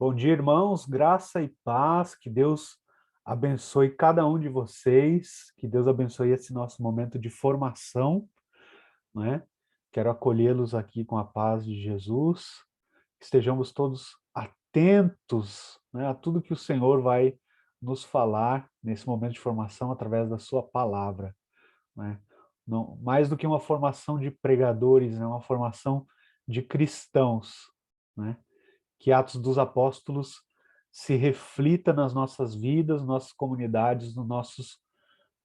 Bom dia, irmãos, graça e paz, que Deus abençoe cada um de vocês, que Deus abençoe esse nosso momento de formação, né? Quero acolhê-los aqui com a paz de Jesus, que estejamos todos atentos, né, a tudo que o Senhor vai nos falar nesse momento de formação através da sua palavra, né? Não, mais do que uma formação de pregadores, é uma formação de cristãos, né? Que Atos dos Apóstolos se reflita nas nossas vidas, nossas comunidades, nos nossos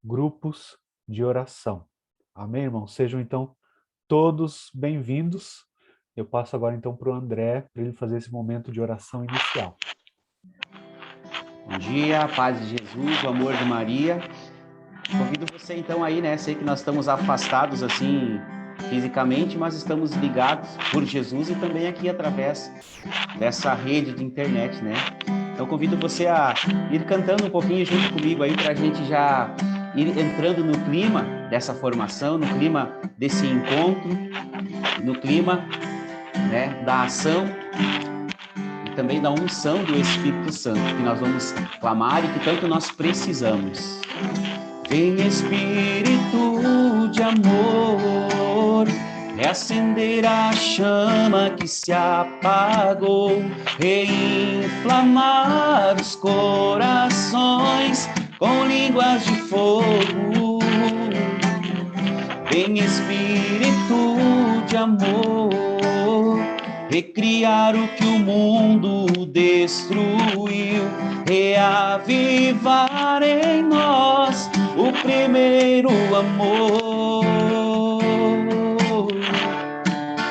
grupos de oração. Amém, irmãos? Sejam, então, todos bem-vindos. Eu passo agora, então, para o André, para ele fazer esse momento de oração inicial. Bom dia, a paz de Jesus, o amor de Maria. Convido você, então, aí, né? Sei que nós estamos afastados, assim, fisicamente, mas estamos ligados por Jesus e também aqui através dessa rede de internet, né? Então, convido você a ir cantando um pouquinho junto comigo aí, para a gente já ir entrando no clima dessa formação, no clima desse encontro, no clima, né, da ação e também da unção do Espírito Santo, que nós vamos clamar e que tanto nós precisamos. Vem Espírito de amor, reacender a chama que se apagou, reinflamar os corações com línguas de fogo. Vem Espírito de amor, recriar o que o mundo destruiu, reavivar em nós o primeiro amor.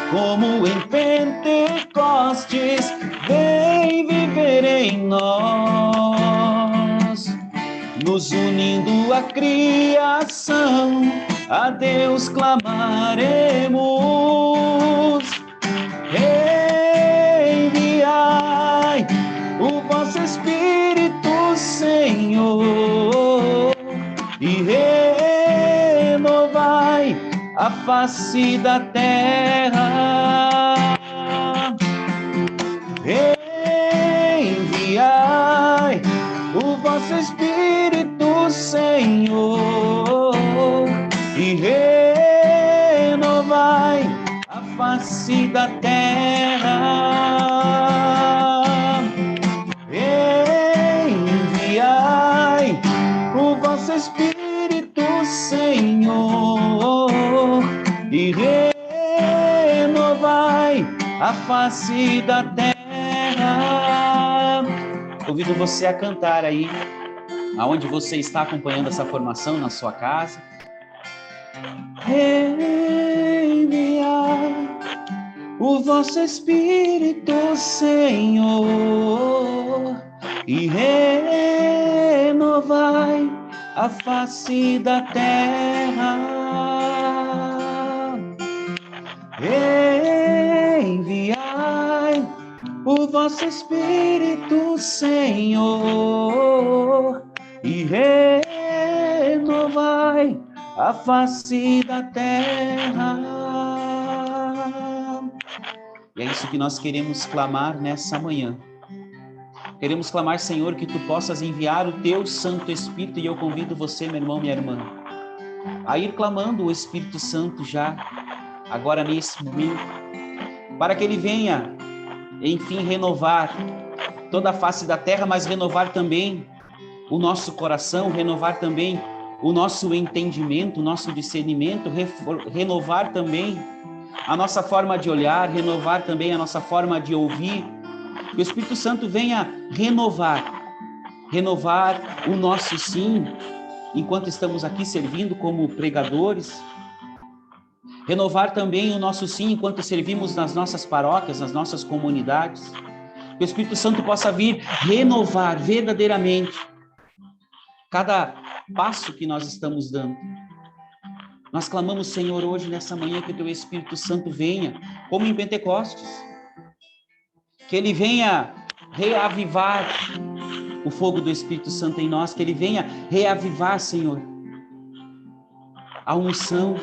Como em Pentecostes, vem viver em nós, nos unindo à criação, a Deus clamaremos. Enviai o vosso Espírito, Senhor, e renovai a face da terra. Enviai o vosso Espírito, Senhor, e renovai a face da terra. Enviai o vosso Espírito, Senhor, e renovai a face da terra. Convido você a cantar aí, aonde você está acompanhando essa formação, na sua casa. Enviai o vosso Espírito, Senhor, e renovai a face da terra. Enviai o vosso Espírito, Senhor, e renovai a face da terra. E é isso que nós queremos clamar nessa manhã. Queremos clamar, Senhor, que Tu possas enviar o Teu Santo Espírito, e eu convido você, meu irmão, minha irmã, a ir clamando o Espírito Santo já, agora nesse momento, para que Ele venha, enfim, renovar toda a face da terra, mas renovar também o nosso coração, renovar também o nosso entendimento, o nosso discernimento, renovar também a nossa forma de olhar, renovar também a nossa forma de ouvir. Que o Espírito Santo venha renovar o nosso sim, enquanto estamos aqui servindo como pregadores, renovar também o nosso sim enquanto servimos nas nossas paróquias, nas nossas comunidades. Que o Espírito Santo possa vir renovar verdadeiramente cada passo que nós estamos dando. Nós clamamos, Senhor, hoje, nessa manhã, que o Teu Espírito Santo venha, como em Pentecostes, que Ele venha reavivar o fogo do Espírito Santo em nós, que Ele venha reavivar, Senhor, a unção,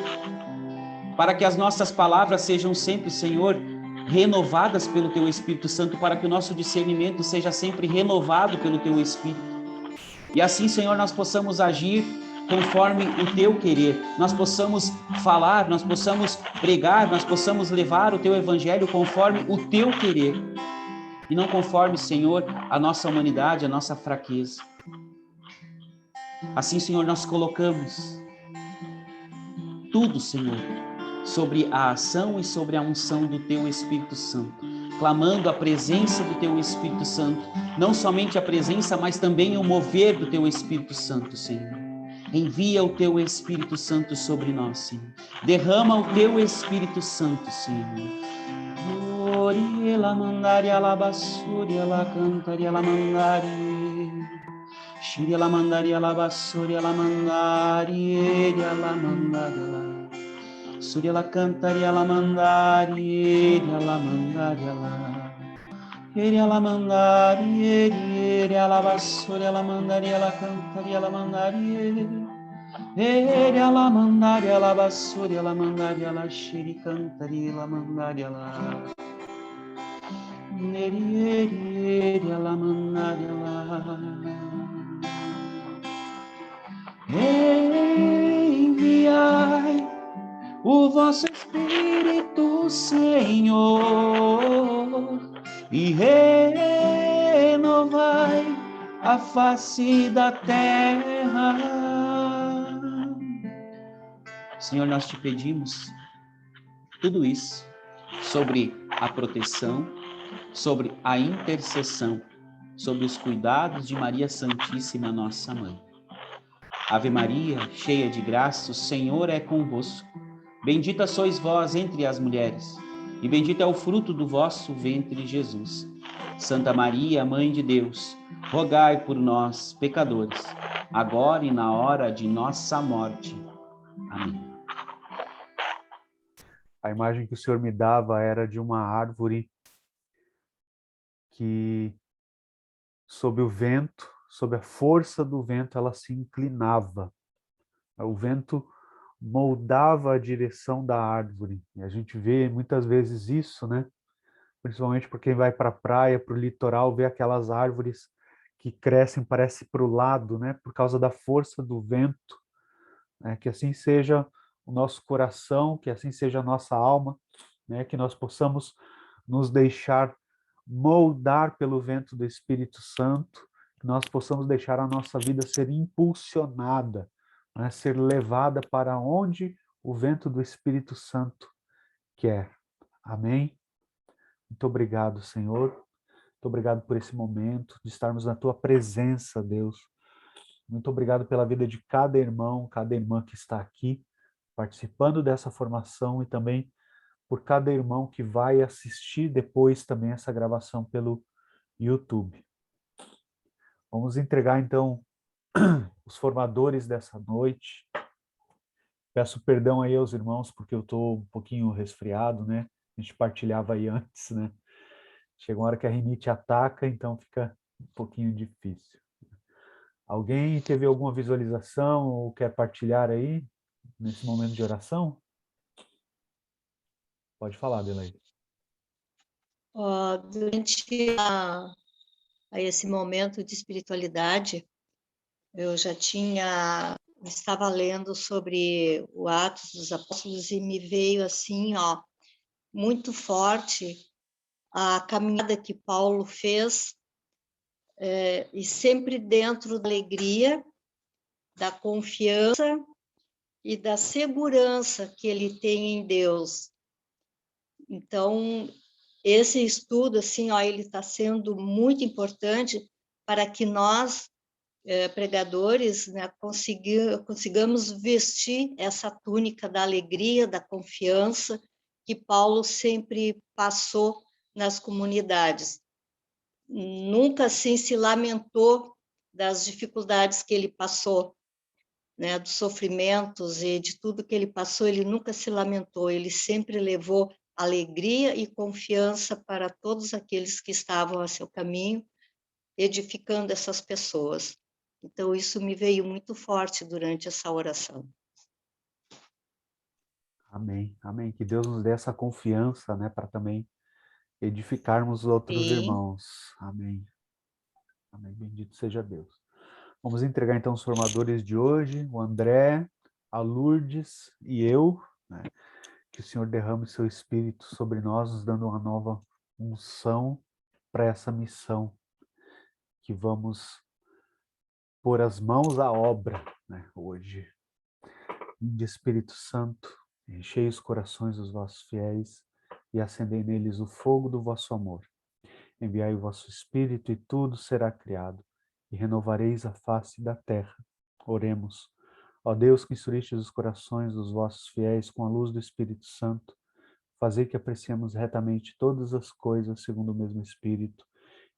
para que as nossas palavras sejam sempre, Senhor, renovadas pelo Teu Espírito Santo, para que o nosso discernimento seja sempre renovado pelo Teu Espírito. E assim, Senhor, nós possamos agir conforme o Teu querer, nós possamos falar, nós possamos pregar, nós possamos levar o Teu Evangelho conforme o Teu querer, e não conforme, Senhor, a nossa humanidade, a nossa fraqueza. Assim, Senhor, nós colocamos tudo, Senhor, sobre a ação e sobre a unção do Teu Espírito Santo, clamando a presença do Teu Espírito Santo, não somente a presença, mas também o mover do Teu Espírito Santo, Senhor. Envia o Teu Espírito Santo sobre nós, Senhor. Derrama o Teu Espírito Santo, Senhor. Ela mandaria la basura, la cantaria la mandari. Shiri la mandaria la basura, la mandari, la mandaria. Surya la cantaria la mandari, la mandaria la. Eria la mandari, eria la basura, la mandaria la cantaria la mandari. Eria la mandaria la basura, la mandaria la shiri cantaria la mandaria la. Eria la mandaria la. Enviai o vosso Espírito, Senhor, e renovai a face da terra. Senhor, nós te pedimos tudo isso sobre a proteção, sobre a intercessão, sobre os cuidados de Maria Santíssima, nossa Mãe. Ave Maria, cheia de graça, o Senhor é convosco. Bendita sois vós entre as mulheres, e bendito é o fruto do vosso ventre, Jesus. Santa Maria, Mãe de Deus, rogai por nós, pecadores, agora e na hora de nossa morte. Amém. A imagem que o Senhor me dava era de uma árvore que, sob o vento, sob a força do vento, ela se inclinava. O vento moldava a direção da árvore. E a gente vê muitas vezes isso, né? Principalmente por quem vai para a praia, para o litoral, vê aquelas árvores que crescem, parece para o lado, né? Por causa da força do vento. Né? Que assim seja o nosso coração, que assim seja a nossa alma, né? Que nós possamos nos deixar moldar pelo vento do Espírito Santo, que nós possamos deixar a nossa vida ser impulsionada, né? Ser levada para onde o vento do Espírito Santo quer. Amém? Muito obrigado, Senhor. Muito obrigado por esse momento de estarmos na Tua presença, Deus. Muito obrigado pela vida de cada irmão, cada irmã que está aqui, participando dessa formação e também por cada irmão que vai assistir depois também essa gravação pelo YouTube. Vamos entregar, então, os formadores dessa noite. Peço perdão aí aos irmãos, porque eu estou um pouquinho resfriado, né? A gente partilhava aí antes, né? Chega uma hora que a rinite ataca, então fica um pouquinho difícil. Alguém teve alguma visualização ou quer partilhar aí, nesse momento de oração? Pode falar, Adelaide. Durante a esse momento de espiritualidade, eu estava lendo sobre o Atos dos Apóstolos e me veio assim, muito forte a caminhada que Paulo fez, e sempre dentro da alegria, da confiança e da segurança que ele tem em Deus. Então, esse estudo, assim, ele está sendo muito importante para que nós, pregadores, né, consigamos vestir essa túnica da alegria, da confiança que Paulo sempre passou nas comunidades. Nunca assim se lamentou das dificuldades que ele passou, né, dos sofrimentos e de tudo que ele passou, ele nunca se lamentou, ele sempre levou alegria e confiança para todos aqueles que estavam a seu caminho, edificando essas pessoas. Então, isso me veio muito forte durante essa oração. Amém, amém. Que Deus nos dê essa confiança, né, para também edificarmos outros Sim. irmãos. Amém. Amém. Bendito seja Deus. Vamos entregar então os formadores de hoje, o André, a Lourdes e eu, né? Que o Senhor derrame seu Espírito sobre nós, nos dando uma nova unção para essa missão, que vamos pôr as mãos à obra, né, hoje. De Espírito Santo, enchei os corações dos vossos fiéis e acendei neles o fogo do vosso amor. Enviai o vosso Espírito e tudo será criado, e renovareis a face da terra. Oremos. Ó Deus, que instruístes os corações dos vossos fiéis com a luz do Espírito Santo, fazei que apreciemos retamente todas as coisas segundo o mesmo Espírito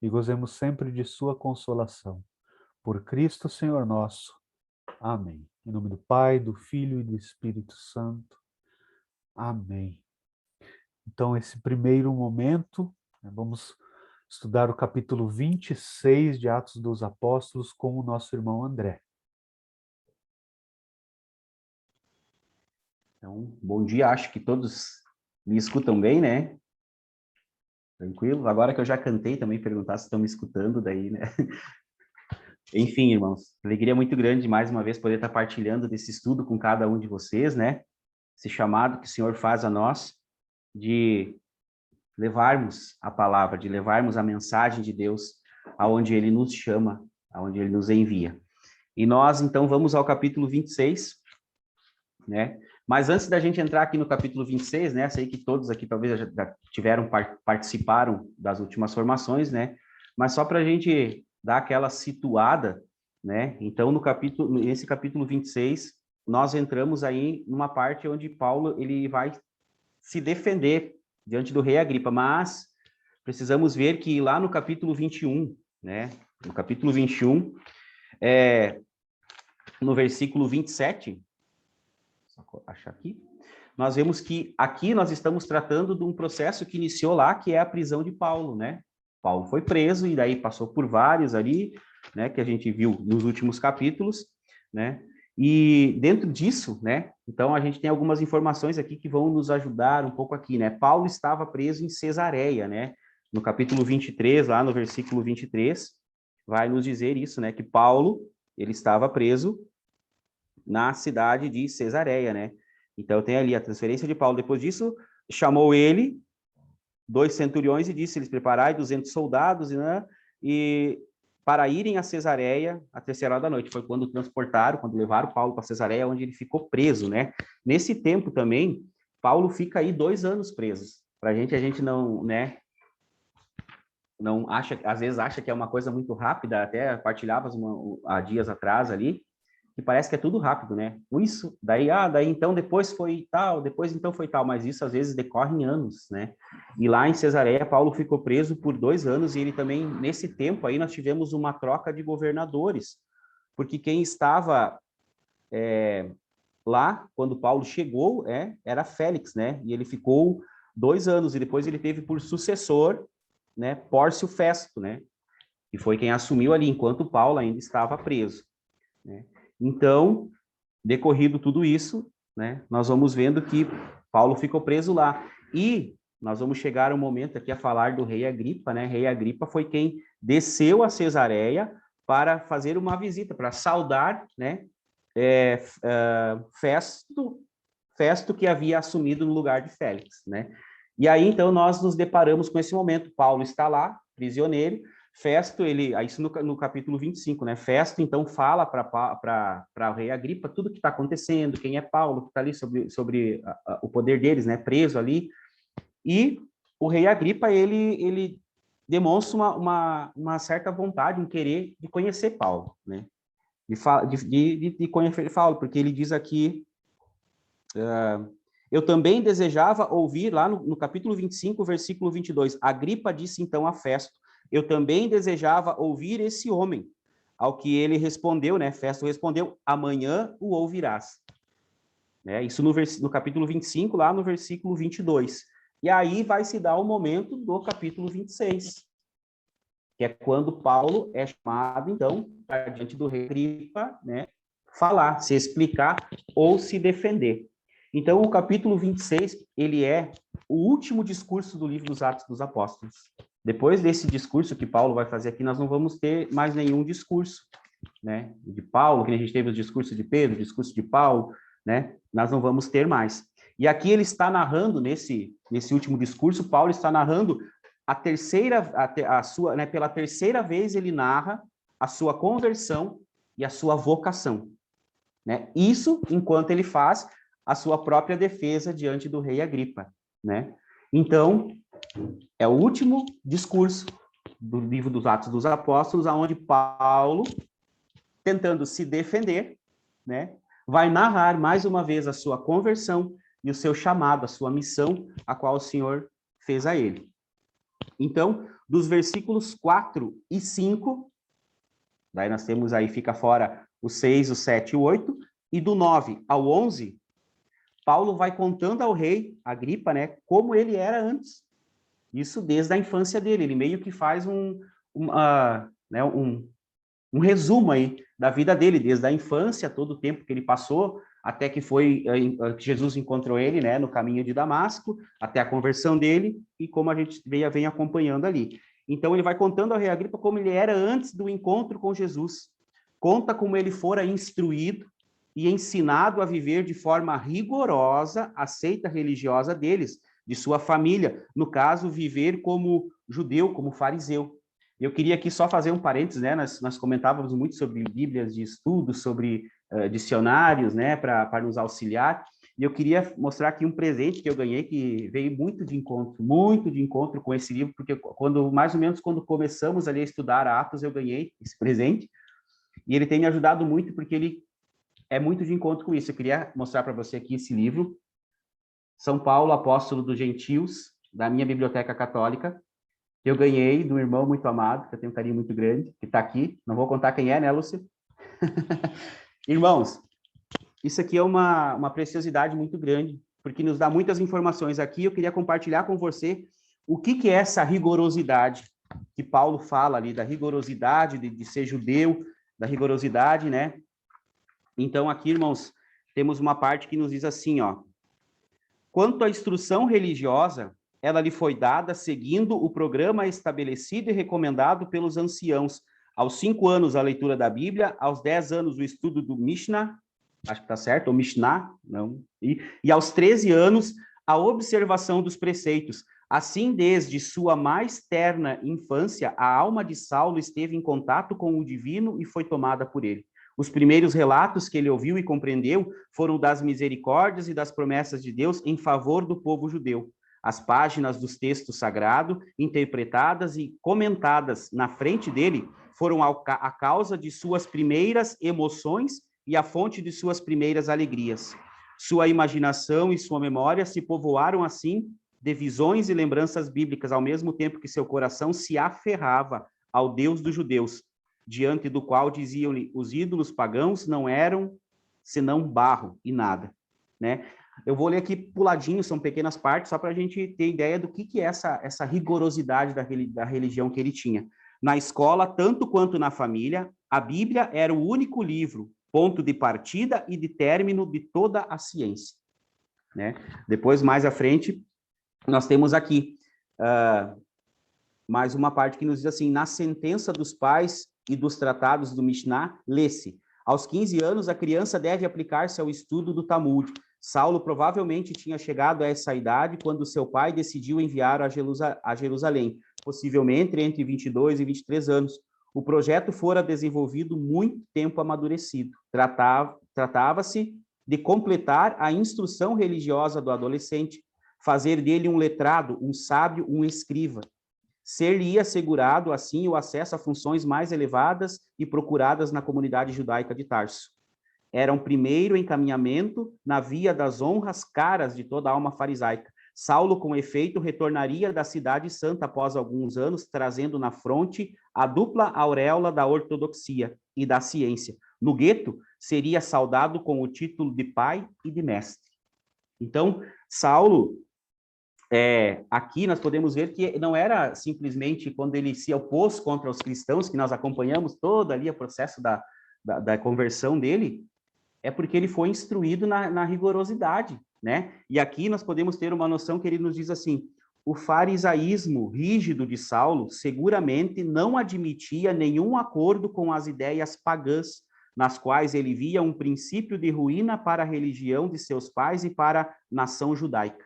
e gozemos sempre de sua consolação. Por Cristo, Senhor nosso. Amém. Em nome do Pai, do Filho e do Espírito Santo. Amém. Então, esse primeiro momento, vamos estudar o capítulo 26 de Atos dos Apóstolos com o nosso irmão André. Então, bom dia, acho que todos me escutam bem, né? Tranquilo? Agora que eu já cantei também, perguntar se estão me escutando daí, né? Enfim, irmãos, alegria muito grande mais uma vez poder estar partilhando desse estudo com cada um de vocês, né? Esse chamado que o Senhor faz a nós de levarmos a palavra, de levarmos a mensagem de Deus aonde Ele nos chama, aonde Ele nos envia. E nós, então, vamos ao capítulo 26, né? Mas antes da gente entrar aqui no capítulo 26, né? Sei que todos aqui talvez já participaram das últimas formações, né? Mas só para a gente dar aquela situada, né? Então, nesse capítulo 26, nós entramos aí numa parte onde Paulo ele vai se defender diante do rei Agripa, mas precisamos ver que lá no capítulo 21, né? No capítulo 21, no versículo 27, só achar aqui, nós vemos que aqui nós estamos tratando de um processo que iniciou lá, que é a prisão de Paulo, né? Paulo foi preso e daí passou por vários ali, né, que a gente viu nos últimos capítulos, né? E dentro disso, né, então a gente tem algumas informações aqui que vão nos ajudar um pouco aqui, né? Paulo estava preso em Cesareia, né? No capítulo 23, lá no versículo 23, vai nos dizer isso, né, que Paulo, ele estava preso na cidade de Cesareia, né? Então tem ali a transferência de Paulo. Depois disso, chamou ele 2 centuriões e disse: eles preparai 200 soldados, né? E para irem a Cesareia à terceira hora da noite. Foi quando transportaram, quando levaram Paulo para Cesareia, onde ele ficou preso, né? Nesse tempo também, Paulo fica aí 2 anos preso. Para a gente não, né? Não acha, às vezes acha que é uma coisa muito rápida. Até partilhavas há dias atrás ali, que parece que é tudo rápido, né? Isso, daí então depois foi tal, depois então foi tal, mas isso às vezes decorre em anos, né? E lá em Cesareia, Paulo ficou preso por 2 anos e ele também, nesse tempo aí, nós tivemos uma troca de governadores, porque quem estava lá, quando Paulo chegou, era Félix, né? E ele ficou 2 anos e depois ele teve por sucessor, né, Pórcio Festo, né? Que foi quem assumiu ali, enquanto Paulo ainda estava preso, né? Então, decorrido tudo isso, né, nós vamos vendo que Paulo ficou preso lá. E nós vamos chegar um momento aqui a falar do rei Agripa, né? Rei Agripa foi quem desceu a Cesareia para fazer uma visita, para saudar, né, Festo que havia assumido no lugar de Félix, né? E aí, então, nós nos deparamos com esse momento. Paulo está lá, prisioneiro. Festo, isso no capítulo 25, né? Festo, então, fala para o rei Agripa tudo o que está acontecendo, quem é Paulo, que está ali sobre o poder deles, né? Preso ali. E o rei Agripa, ele demonstra uma certa vontade, um querer de conhecer Paulo, né? De conhecer Paulo, porque ele diz aqui, eu também desejava ouvir, lá no capítulo 25, versículo 22, Agripa disse então a Festo, eu também desejava ouvir esse homem, ao que ele respondeu, né? Festo respondeu, amanhã o ouvirás. Né? Isso no capítulo 25, lá no versículo 22. E aí vai se dar o momento do capítulo 26, que é quando Paulo é chamado, então, para diante do rei Agripa, né, falar, se explicar ou se defender. Então, o capítulo 26, ele é o último discurso do livro dos Atos dos Apóstolos. Depois desse discurso que Paulo vai fazer aqui, nós não vamos ter mais nenhum discurso, né, de Paulo, que a gente teve o discurso de Pedro, o discurso de Paulo, né, nós não vamos ter mais. E aqui ele está narrando, nesse último discurso, Paulo está narrando pela terceira vez ele narra a sua conversão e a sua vocação, né? Isso enquanto ele faz a sua própria defesa diante do rei Agripa, né? Então, é o último discurso do livro dos Atos dos Apóstolos, aonde Paulo, tentando se defender, né, vai narrar mais uma vez a sua conversão e o seu chamado, a sua missão, a qual o Senhor fez a ele. Então, dos versículos 4 e 5, daí nós temos aí, fica fora o 6, o 7 e o 8, e do 9 ao 11, Paulo vai contando ao rei Agripa, né, como ele era antes. Isso desde a infância dele. Ele meio que faz um resumo aí da vida dele, desde a infância, todo o tempo que ele passou, até que Jesus encontrou ele, né, no caminho de Damasco, até a conversão dele, e como a gente vem acompanhando ali. Então, ele vai contando ao rei Agripa como ele era antes do encontro com Jesus. Conta como ele fora instruído e ensinado a viver de forma rigorosa a seita religiosa deles, de sua família, no caso, viver como judeu, como fariseu. Eu queria aqui só fazer um parênteses, né? Nós comentávamos muito sobre bíblias de estudo, sobre dicionários, né, para nos auxiliar, e eu queria mostrar aqui um presente que eu ganhei, que veio muito de encontro com esse livro, porque mais ou menos quando começamos ali a estudar Atos, eu ganhei esse presente, e ele tem me ajudado muito, porque ele é muito de encontro com isso. Eu queria mostrar para você aqui esse livro, São Paulo, Apóstolo dos Gentios, da minha biblioteca católica, que eu ganhei de um irmão muito amado, que eu tenho um carinho muito grande, que está aqui. Não vou contar quem é, né, Lúcia? Irmãos, isso aqui é uma preciosidade muito grande, porque nos dá muitas informações aqui. Eu queria compartilhar com você o que é essa rigorosidade que Paulo fala ali, da rigorosidade de ser judeu, da rigorosidade, né? Então, aqui, irmãos, temos uma parte que nos diz assim, ó: quanto à instrução religiosa, ela lhe foi dada seguindo o programa estabelecido e recomendado pelos anciãos. Aos 5 anos, a leitura da Bíblia, aos 10 anos, o estudo do Mishnah, acho que está certo, ou Mishnah, não, e aos 13 anos, a observação dos preceitos. Assim, desde sua mais terna infância, a alma de Saulo esteve em contato com o divino e foi tomada por ele. Os primeiros relatos que ele ouviu e compreendeu foram das misericórdias e das promessas de Deus em favor do povo judeu. As páginas dos textos sagrados, interpretadas e comentadas na frente dele, foram a causa de suas primeiras emoções e a fonte de suas primeiras alegrias. Sua imaginação e sua memória se povoaram assim de visões e lembranças bíblicas, ao mesmo tempo que seu coração se aferrava ao Deus dos judeus, diante do qual diziam-lhe os ídolos pagãos não eram senão barro e nada, né? Eu vou ler aqui puladinho, são pequenas partes, só para a gente ter ideia do que é essa rigorosidade da religião que ele tinha. Na escola, tanto quanto na família, a Bíblia era o único livro, ponto de partida e de término de toda a ciência, né? Depois, mais à frente, nós temos aqui mais uma parte que nos diz assim: na sentença dos pais e dos tratados do Mishnah, lê-se: aos 15 anos, a criança deve aplicar-se ao estudo do Talmud. Saulo provavelmente tinha chegado a essa idade quando seu pai decidiu enviar a Jerusalém, possivelmente entre 22 e 23 anos. O projeto fora desenvolvido muito tempo amadurecido. Tratava-se de completar a instrução religiosa do adolescente, fazer dele um letrado, um sábio, um escriba. Ser-lhe assegurado, assim, o acesso a funções mais elevadas e procuradas na comunidade judaica de Tarso. Era um primeiro encaminhamento na via das honras caras de toda a alma farisaica. Saulo, com efeito, retornaria da cidade santa após alguns anos, trazendo na fronte a dupla auréola da ortodoxia e da ciência. No gueto, seria saudado com o título de pai e de mestre. Então, Saulo, aqui nós podemos ver que não era simplesmente quando ele se opôs contra os cristãos, que nós acompanhamos todo ali o processo da conversão dele, é porque ele foi instruído na rigorosidade né? E aqui nós podemos ter uma noção que ele nos diz assim: o farisaísmo rígido de Saulo seguramente não admitia nenhum acordo com as ideias pagãs, nas quais ele via um princípio de ruína para a religião de seus pais e para a nação judaica.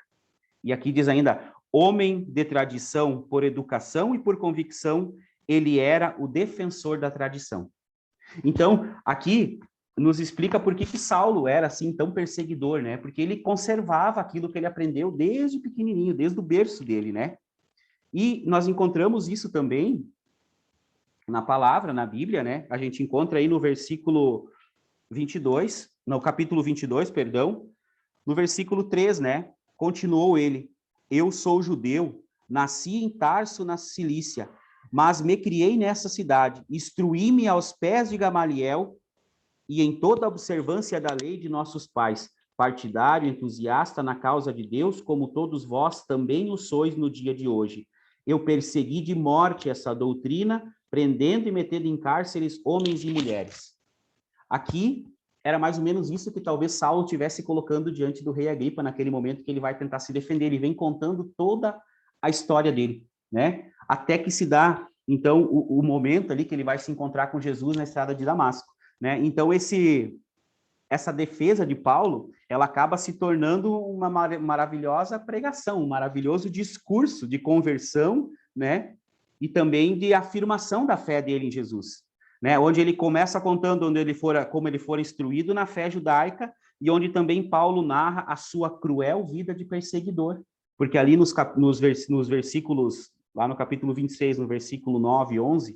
E aqui diz ainda: homem de tradição por educação e por convicção, ele era o defensor da tradição. Então, aqui nos explica por que Saulo era assim tão perseguidor, né? Porque ele conservava aquilo que ele aprendeu desde pequenininho, desde o berço dele, né? E nós encontramos isso também na palavra, na Bíblia, né? A gente encontra aí no versículo 22, no capítulo 22, perdão, no versículo 3, né? Continuou ele: eu sou judeu, nasci em Tarso, na Cilícia, mas me criei nessa cidade, instruí-me aos pés de Gamaliel e em toda a observância da lei de nossos pais, partidário, entusiasta na causa de Deus, como todos vós também o sois no dia de hoje. Eu persegui de morte essa doutrina, prendendo e metendo em cárceres homens e mulheres. Aqui era mais ou menos isso que talvez Saulo estivesse colocando diante do rei Agripa naquele momento que ele vai tentar se defender. Ele vem contando toda a história dele, né? Até que se dá, então, o momento ali que ele vai se encontrar com Jesus na estrada de Damasco, né? Então, essa defesa de Paulo, ela acaba se tornando uma maravilhosa pregação, um maravilhoso discurso de conversão, né? E também de afirmação da fé dele em Jesus, né? Onde ele começa contando como ele fora instruído na fé judaica e onde também Paulo narra a sua cruel vida de perseguidor, porque ali nos versículos, lá no capítulo 26, no versículo 9 e 11,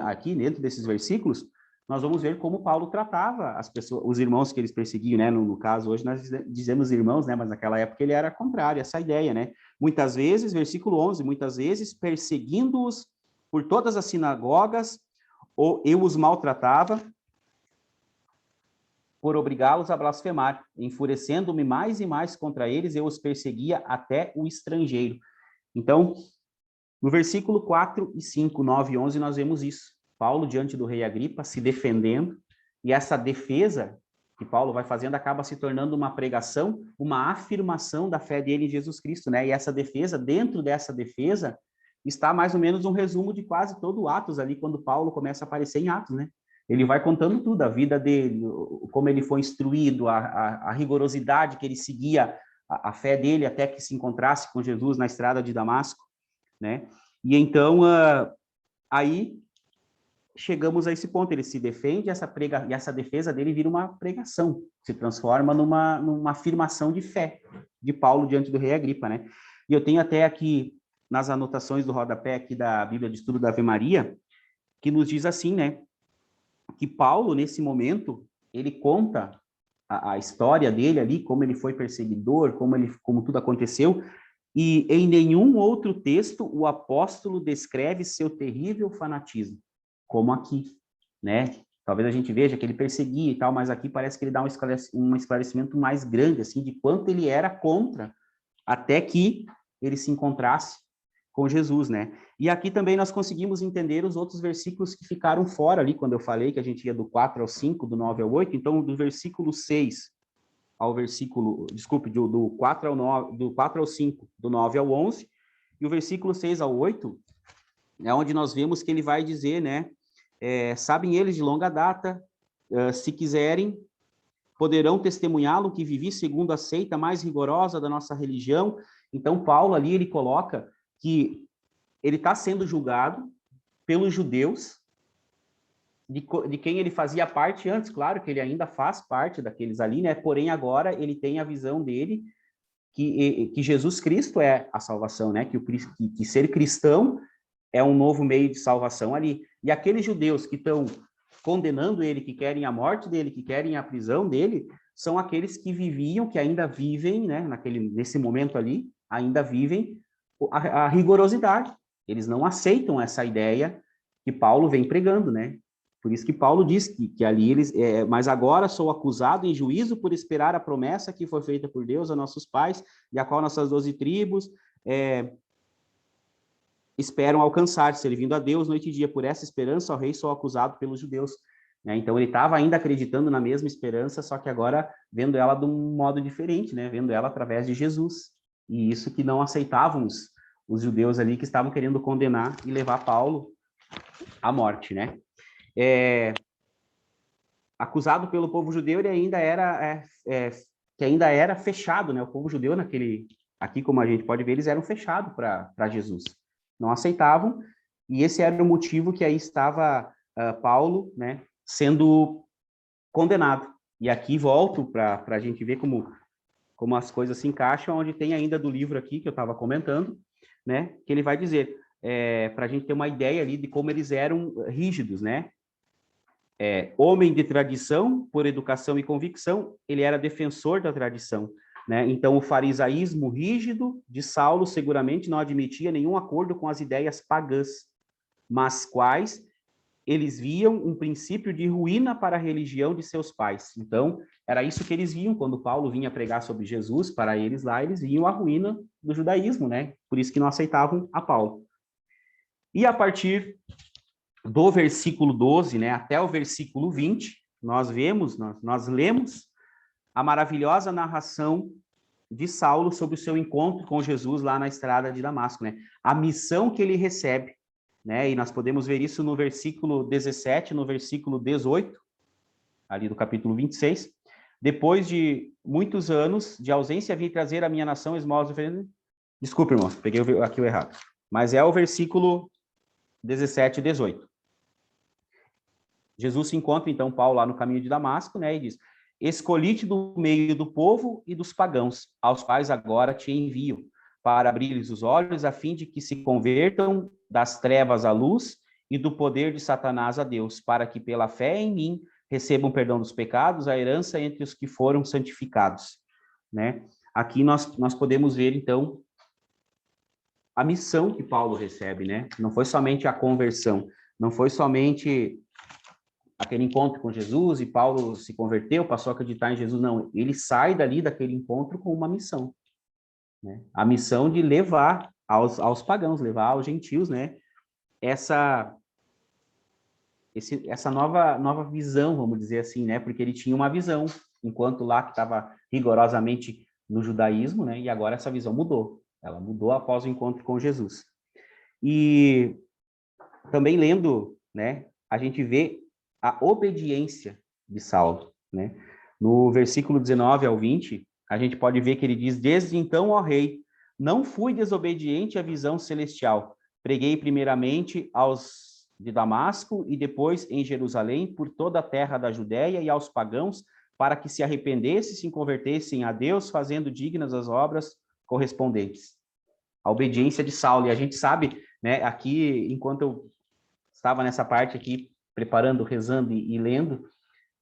aqui dentro desses versículos, nós vamos ver como Paulo tratava as pessoas, os irmãos que eles perseguiam, né? No caso, hoje nós dizemos irmãos, né? Mas naquela época ele era contrário, essa ideia, né? Muitas vezes, versículo 11, muitas vezes perseguindo-os por todas as sinagogas, ou eu os maltratava por obrigá-los a blasfemar. Enfurecendo-me mais e mais contra eles, eu os perseguia até o estrangeiro. Então, no versículo 4 e 5, 9 e 11, nós vemos isso. Paulo diante do rei Agripa, se defendendo, e essa defesa que Paulo vai fazendo acaba se tornando uma pregação, uma afirmação da fé dele em Jesus Cristo, né? E essa defesa, dentro dessa defesa, está mais ou menos um resumo de quase todo o Atos ali, quando Paulo começa a aparecer em Atos, né? Ele vai contando tudo, a vida dele, como ele foi instruído, a rigorosidade que ele seguia, a fé dele até que se encontrasse com Jesus na estrada de Damasco, né? E então, aí chegamos a esse ponto, ele se defende, e essa defesa dele vira uma pregação, se transforma numa afirmação de fé de Paulo diante do rei Agripa, né? E eu tenho até aqui, nas anotações do rodapé aqui da Bíblia de Estudo da Ave Maria, que nos diz assim, né? Que Paulo, nesse momento, ele conta a história dele ali, como ele foi perseguidor, como tudo aconteceu, e em nenhum outro texto o apóstolo descreve seu terrível fanatismo, como aqui, né? Talvez a gente veja que ele perseguia e tal, mas aqui parece que ele dá um esclarecimento mais grande, assim, de quanto ele era contra, até que ele se encontrasse com Jesus, né? E aqui também nós conseguimos entender os outros versículos que ficaram fora ali, quando eu falei que a gente ia do 4 ao 5, do 9 ao 8, então do versículo 6 ao versículo, desculpe, do 4 ao 9, do 4 ao 5, do 9 ao 11, e o versículo 6 ao 8, é onde nós vemos que ele vai dizer, né, sabem eles de longa data, se quiserem, poderão testemunhá-lo que vivi segundo a seita mais rigorosa da nossa religião. Então, Paulo ali, ele coloca que ele está sendo julgado pelos judeus, de quem ele fazia parte antes, claro que ele ainda faz parte daqueles ali, né? Porém, agora ele tem a visão dele que Jesus Cristo é a salvação, né? Que ser cristão é um novo meio de salvação ali. E aqueles judeus que estão condenando ele, que querem a morte dele, que querem a prisão dele, são aqueles que viviam, que ainda vivem, né? Nesse momento ali, ainda vivem a rigorosidade. Eles não aceitam essa ideia que Paulo vem pregando, né? Por isso que Paulo diz que ali eles... mas agora sou acusado em juízo por esperar a promessa que foi feita por Deus a nossos pais, e a qual nossas 12 tribos esperam alcançar, servindo a Deus noite e dia. Por essa esperança, o rei sou acusado pelos judeus. né? Então ele estava ainda acreditando na mesma esperança, só que agora vendo ela de um modo diferente, né? Vendo ela através de Jesus. E isso que não aceitavam os judeus ali que estavam querendo condenar e levar Paulo à morte, né? Acusado pelo povo judeu, ele ainda era que ainda era fechado, né? O povo judeu aqui, como a gente pode ver, eles eram fechados para Jesus, não aceitavam, e esse era o motivo que aí estava Paulo, né, sendo condenado. E aqui volto para a gente ver como as coisas se encaixam, onde tem ainda do livro aqui que eu estava comentando, né, que ele vai dizer, para a gente ter uma ideia ali de como eles eram rígidos, né? Homem de tradição, por educação e convicção, ele era defensor da tradição, né? Então, o farisaísmo rígido de Saulo seguramente não admitia nenhum acordo com as ideias pagãs, mas quais eles viam um princípio de ruína para a religião de seus pais. Então, era isso que eles viam quando Paulo vinha pregar sobre Jesus, para eles lá, eles viam a ruína do judaísmo, né? Por isso que não aceitavam a Paulo. E a partir do versículo 12, né, até o versículo 20, nós lemos a maravilhosa narração de Saulo sobre o seu encontro com Jesus lá na estrada de Damasco, né? A missão que ele recebe, né? E nós podemos ver isso no versículo 17, no versículo 18, ali do capítulo 26. Depois de muitos anos de ausência, vim trazer a minha nação esmolas. Desculpa, irmãos, peguei aqui o errado. Mas é o versículo 17 e 18. Jesus se encontra, então, Paulo lá no caminho de Damasco, né, e diz, escolhi-te do meio do povo e dos pagãos, aos quais agora te envio, para abrir-lhes os olhos, a fim de que se convertam das trevas à luz e do poder de Satanás a Deus, para que pela fé em mim recebam perdão dos pecados, a herança entre os que foram santificados, né? Aqui nós podemos ver, então, a missão que Paulo recebe, né? Não foi somente a conversão, não foi somente aquele encontro com Jesus e Paulo se converteu, passou a acreditar em Jesus. Não, ele sai dali daquele encontro com uma missão, né? A missão de levar aos pagãos, levar aos gentios, né? Essa nova visão, vamos dizer assim, né? Porque ele tinha uma visão, enquanto lá que estava rigorosamente no judaísmo, né? E agora essa visão mudou. Ela mudou após o encontro com Jesus. E também lendo, né? A gente vê a obediência de Saulo, né? No versículo 19 ao 20, a gente pode ver que ele diz, desde então, ó rei, não fui desobediente à visão celestial. Preguei primeiramente aos de Damasco e depois em Jerusalém, por toda a terra da Judéia e aos pagãos, para que se arrependessem e se convertessem a Deus, fazendo dignas as obras correspondentes. A obediência de Saulo. E a gente sabe, né, aqui, enquanto eu estava nessa parte aqui, preparando, rezando e lendo,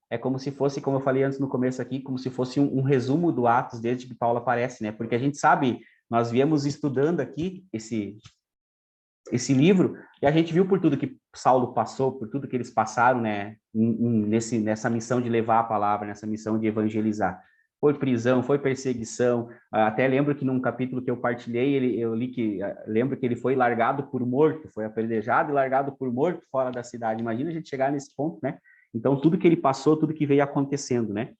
é como se fosse, como eu falei antes no começo aqui, como se fosse um resumo do Atos desde que Paulo aparece, né? Porque a gente sabe, nós viemos estudando aqui esse livro, e a gente viu por tudo que Saulo passou, por tudo que eles passaram, né, nessa missão de levar a palavra, nessa missão de evangelizar. Foi prisão, foi perseguição, até lembro que num capítulo que eu partilhei, eu li que, lembro que ele foi largado por morto, foi apedrejado e largado por morto fora da cidade. Imagina a gente chegar nesse ponto, né? Então, tudo que ele passou, tudo que veio acontecendo, né?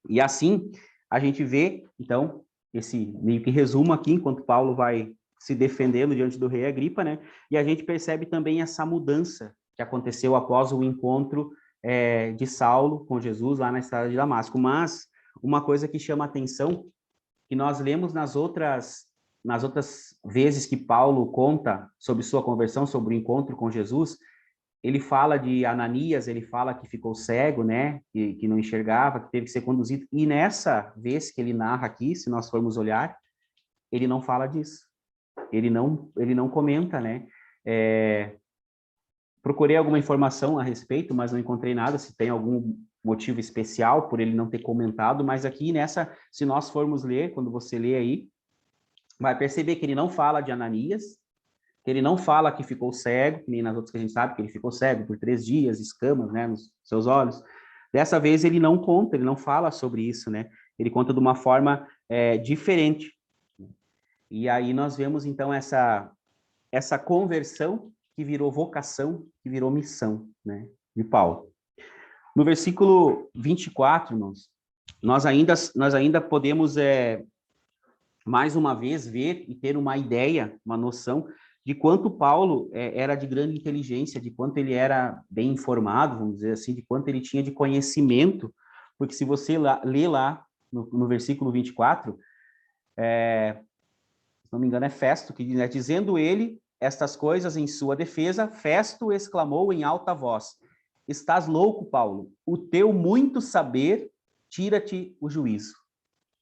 E assim, a gente vê, então, esse meio que resumo aqui, enquanto Paulo vai se defendendo diante do rei Agripa, né? E a gente percebe também essa mudança que aconteceu após o encontro de Saulo com Jesus lá na estrada de Damasco. Mas uma coisa que chama a atenção, que nós lemos nas outras vezes que Paulo conta sobre sua conversão, sobre o encontro com Jesus, ele fala de Ananias, ele fala que ficou cego, né? Que não enxergava, que teve que ser conduzido. E nessa vez que ele narra aqui, se nós formos olhar, ele não fala disso. Ele não comenta, né? Procurei alguma informação a respeito, mas não encontrei nada, se tem algum motivo especial por ele não ter comentado, mas aqui nessa, se nós formos ler, quando você lê aí, vai perceber que ele não fala de Ananias, que ele não fala que ficou cego, que nem nas outras que a gente sabe que ele ficou cego por 3 dias, escamas, né, nos seus olhos. Dessa vez ele não conta, ele não fala sobre isso, né? Ele conta de uma forma diferente. E aí nós vemos, então, essa conversão que virou vocação, que virou missão, né, de Paulo. No versículo 24, irmãos, nós ainda podemos, mais uma vez, ver e ter uma ideia, uma noção de quanto Paulo era de grande inteligência, de quanto ele era bem informado, vamos dizer assim, de quanto ele tinha de conhecimento, porque se você lê lá no versículo 24, se não me engano é Festo que diz, né? Dizendo ele estas coisas em sua defesa, Festo exclamou em alta voz: estás louco, Paulo, o teu muito saber tira-te o juízo.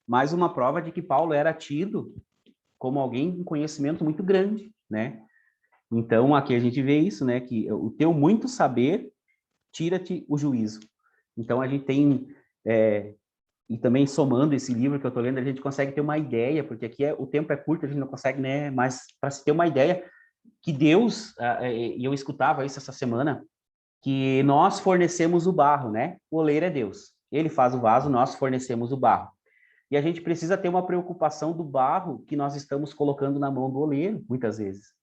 Mais uma prova de que Paulo era tido como alguém com conhecimento muito grande, né? Então, aqui a gente vê isso, né? Que o teu muito saber tira-te o juízo. Então, a gente tem... e também somando esse livro que eu estou lendo, a gente consegue ter uma ideia, porque aqui o tempo é curto, a gente não consegue, né? Mas para se ter uma ideia que Deus... e eu escutava isso essa semana, que nós fornecemos o barro, né? O oleiro é Deus. Ele faz o vaso, nós fornecemos o barro. E a gente precisa ter uma preocupação do barro que nós estamos colocando na mão do oleiro, muitas vezes.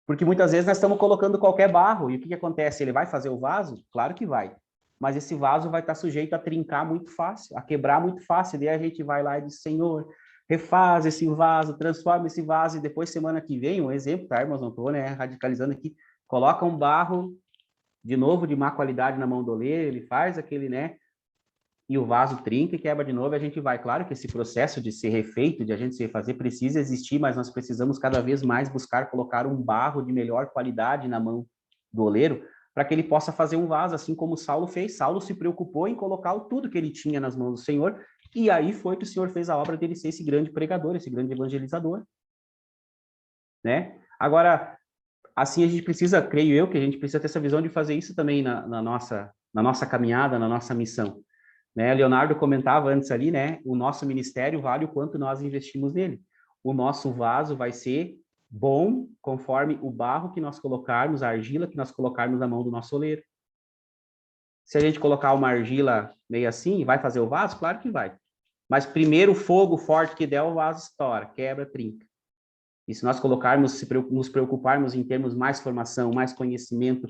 Porque muitas vezes nós estamos colocando qualquer barro, e o que acontece? Ele vai fazer o vaso? Claro que vai. Mas esse vaso vai estar sujeito a trincar muito fácil, a quebrar muito fácil. Daí a gente vai lá e diz, Senhor, refaz esse vaso, transforma esse vaso, e depois, semana que vem, um exemplo, tá, irmãos? Não estou, né, radicalizando aqui, coloca um barro, de novo, de má qualidade na mão do oleiro, ele faz aquele, né, e o vaso trinca e quebra de novo, e a gente vai. Claro que esse processo de ser refeito, de a gente se refazer, precisa existir, mas nós precisamos cada vez mais buscar colocar um barro de melhor qualidade na mão do oleiro, para que ele possa fazer um vaso, assim como Saulo fez. Saulo se preocupou em colocar tudo que ele tinha nas mãos do Senhor, e aí foi que o Senhor fez a obra dele ser esse grande pregador, esse grande evangelizador, né? Agora, assim a gente precisa, creio eu, que a gente precisa ter essa visão de fazer isso também na nossa caminhada, na nossa missão. Né? Leonardo comentava antes ali, né? O nosso ministério vale o quanto nós investimos nele. O nosso vaso vai ser bom conforme o barro que nós colocarmos, a argila que nós colocarmos na mão do nosso oleiro. Se a gente colocar uma argila meio assim, vai fazer o vaso? Claro que vai. Mas primeiro o fogo forte que der, o vaso estoura, quebra, trinca. E se nós colocarmos, nos preocuparmos em termos mais formação, mais conhecimento,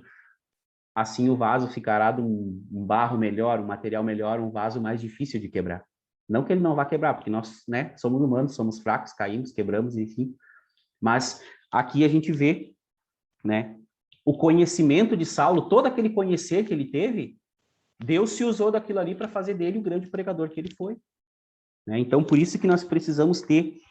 assim o vaso ficará de um barro melhor, um material melhor, um vaso mais difícil de quebrar. Não que ele não vá quebrar, porque nós, né, somos humanos, somos fracos, caímos, quebramos, enfim. Mas aqui a gente vê, né, o conhecimento de Saulo, todo aquele conhecer que ele teve, Deus se usou daquilo ali para fazer dele o grande pregador que ele foi. Né? Então, por isso que nós precisamos ter...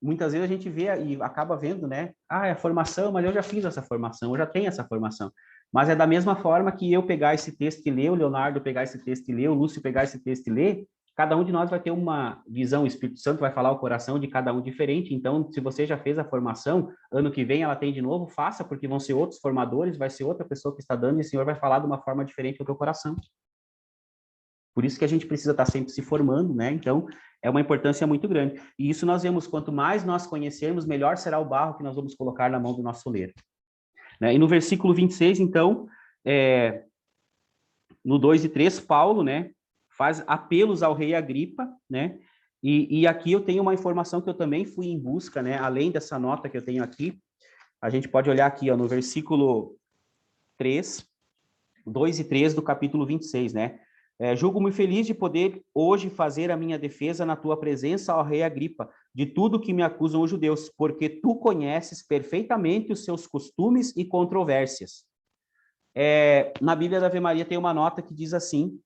muitas vezes a gente vê e acaba vendo, né? Ah, é a formação, mas eu já fiz essa formação, eu já tenho essa formação. Mas é da mesma forma que eu pegar esse texto e ler, o Leonardo pegar esse texto e ler, o Lúcio pegar esse texto e ler, cada um de nós vai ter uma visão, o Espírito Santo vai falar o coração de cada um diferente. Então, se você já fez a formação, ano que vem ela tem de novo, faça, porque vão ser outros formadores, vai ser outra pessoa que está dando, e o Senhor vai falar de uma forma diferente do teu coração. Por isso que a gente precisa estar sempre se formando, né? Então, é uma importância muito grande. E isso nós vemos, quanto mais nós conhecermos, melhor será o barro que nós vamos colocar na mão do nosso oleiro. Né? E no versículo 26, então, no 2 e 3, Paulo, né, faz apelos ao rei Agripa, né? E aqui eu tenho uma informação que eu também fui em busca, né? Além dessa nota que eu tenho aqui, a gente pode olhar aqui, ó, no versículo 3, 2 e 3 do capítulo 26, né? Julgo-me feliz de poder hoje fazer a minha defesa na tua presença, ó rei Agripa, de tudo que me acusam os judeus, porque tu conheces perfeitamente os seus costumes e controvérsias. Na Bíblia da Ave Maria tem uma nota que diz assim,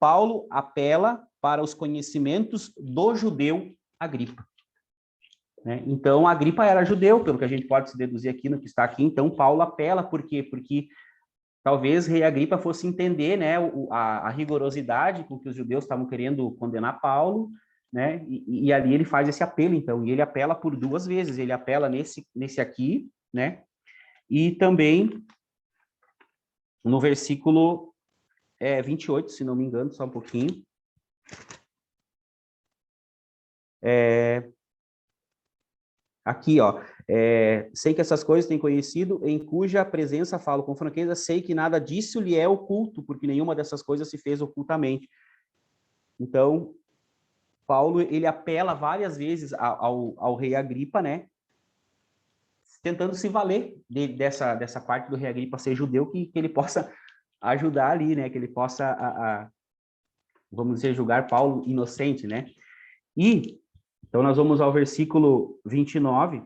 Paulo apela para os conhecimentos do judeu Agripa. Né? Então, Agripa era judeu, pelo que a gente pode se deduzir aqui no que está aqui. Então, Paulo apela, por quê? Porque talvez rei Agripa fosse entender, né, a rigorosidade com que os judeus estavam querendo condenar Paulo, né, e ali ele faz esse apelo, então, e ele apela por duas vezes, ele apela nesse aqui, né, e também no versículo 28, se não me engano, só um pouquinho, aqui, ó, sei que essas coisas têm conhecido, em cuja presença falo com franqueza, sei que nada disso lhe é oculto, porque nenhuma dessas coisas se fez ocultamente. Então, Paulo, ele apela várias vezes ao rei Agripa, né, tentando se valer dessa parte do rei Agripa ser judeu, que ele possa ajudar ali, né? Que ele possa, vamos dizer, julgar Paulo inocente, né? E, então, nós vamos ao versículo 29,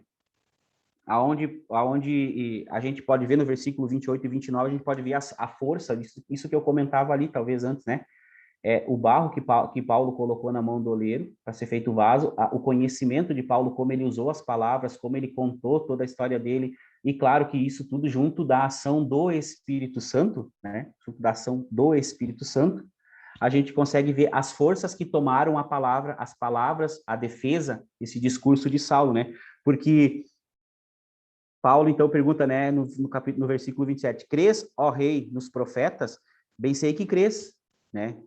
aonde a gente pode ver no versículo 28 e 29, a gente pode ver a força, isso que eu comentava ali, talvez antes, né? O barro que Paulo colocou na mão do oleiro para ser feito o vaso, o conhecimento de Paulo, como ele usou as palavras, como ele contou toda a história dele, e claro que isso tudo junto da ação do Espírito Santo, né? Junto da ação do Espírito Santo, a gente consegue ver as forças que tomaram a palavra, as palavras, a defesa, esse discurso de Saulo, né? Porque Paulo, então, pergunta, né, no versículo 27, crês, ó rei, nos profetas? Bem sei que crês, né?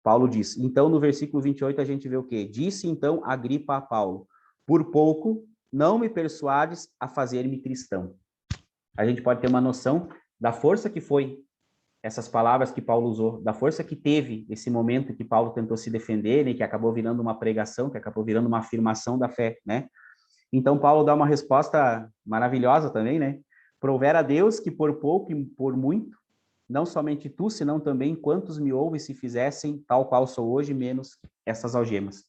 Paulo diz. Então, no versículo 28, a gente vê o quê? Disse, então, Agripa a Paulo, por pouco não me persuades a fazer-me cristão. A gente pode ter uma noção da força que foi essas palavras que Paulo usou, da força que teve esse momento que Paulo tentou se defender, né, que acabou virando uma pregação, que acabou virando uma afirmação da fé, né? Então, Paulo dá uma resposta maravilhosa também, né? Prover a Deus que por pouco e por muito, não somente tu, senão também quantos me ouvem se fizessem tal qual sou hoje, menos essas algemas,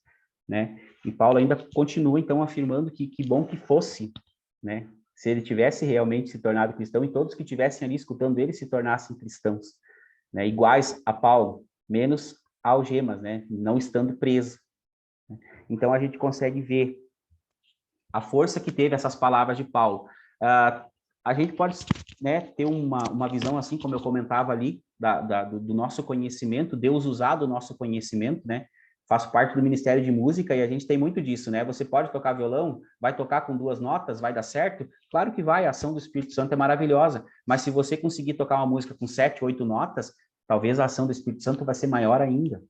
né? E Paulo ainda continua, então, afirmando que bom que fosse, né? Se ele tivesse realmente se tornado cristão e todos que estivessem ali escutando ele se tornassem cristãos, né? Iguais a Paulo, menos algemas, né? Não estando preso. Então, a gente consegue ver a força que teve essas palavras de Paulo. A gente pode, né, ter uma visão, assim como eu comentava ali, do nosso conhecimento, Deus usar do nosso conhecimento, né? Faço parte do Ministério de Música e a gente tem muito disso, né? Você pode tocar violão, vai tocar com 2 notas, vai dar certo? Claro que vai, a ação do Espírito Santo é maravilhosa, mas se você conseguir tocar uma música com 7, 8 notas, talvez a ação do Espírito Santo vai ser maior ainda,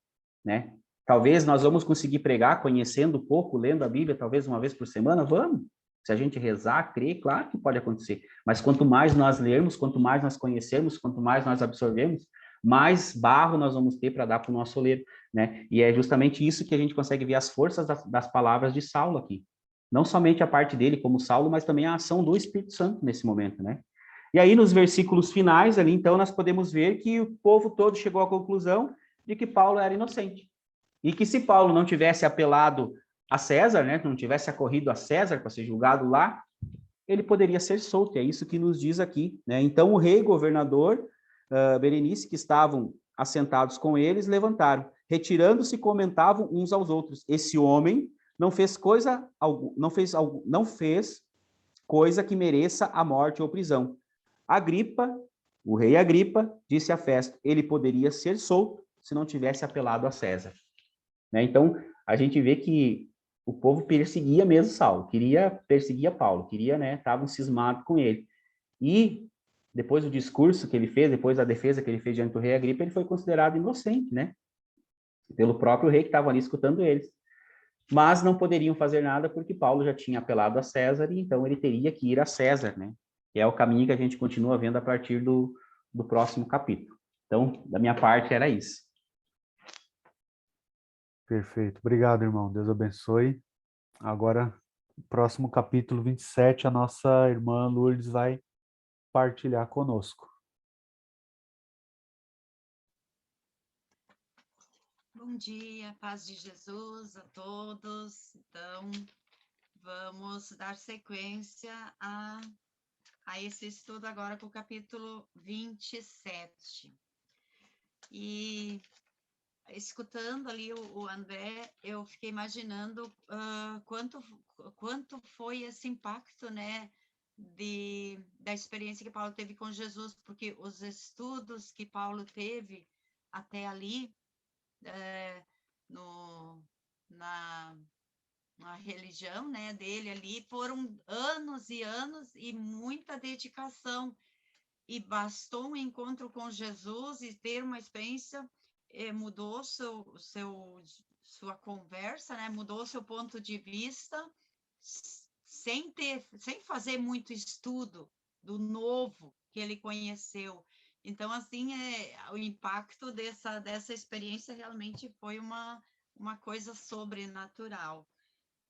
né? Talvez nós vamos conseguir pregar conhecendo pouco, lendo a Bíblia, talvez uma vez por semana, vamos. Se a gente rezar, crer, claro que pode acontecer. Mas quanto mais nós lermos, quanto mais nós conhecermos, quanto mais nós absorvemos, mais barro nós vamos ter para dar para o nosso oleiro, né? E é justamente isso que a gente consegue ver as forças das palavras de Saulo aqui. Não somente a parte dele como Saulo, mas também a ação do Espírito Santo nesse momento, né? E aí, nos versículos finais ali, então, nós podemos ver que o povo todo chegou à conclusão de que Paulo era inocente. E que se Paulo não tivesse apelado a César, né, não tivesse acorrido a César para ser julgado lá, ele poderia ser solto. É isso que nos diz aqui, né? Então o rei, governador, Berenice, que estavam assentados com eles, levantaram, retirando-se, comentavam uns aos outros: esse homem não fez coisa não fez coisa que mereça a morte ou prisão. Agripa, o rei Agripa, disse a Festo: ele poderia ser solto se não tivesse apelado a César. Né? Então, a gente vê que o povo perseguia mesmo Saulo, perseguia Paulo, né, estavam cismados com ele. E depois do discurso que ele fez, depois da defesa que ele fez diante do rei Agripa, ele foi considerado inocente, né? Pelo próprio rei que estava ali escutando eles. Mas não poderiam fazer nada porque Paulo já tinha apelado a César e então ele teria que ir a César, né? Que é o caminho que a gente continua vendo a partir do próximo capítulo. Então, da minha parte, era isso. Perfeito. Obrigado, irmão. Deus abençoe. Agora, próximo capítulo 27, a nossa irmã Lourdes vai partilhar conosco. Bom dia, paz de Jesus a todos. Então, vamos dar sequência a esse estudo agora com o capítulo 27. E escutando ali o André, eu fiquei imaginando quanto foi esse impacto, né, da experiência que Paulo teve com Jesus, porque os estudos que Paulo teve até ali, na religião, né, dele ali, foram anos e anos e muita dedicação, e bastou um encontro com Jesus e ter uma experiência, mudou sua conversa, né, mudou seu ponto de vista, sem fazer muito estudo do novo que ele conheceu. Então, assim, o impacto dessa experiência realmente foi uma coisa sobrenatural.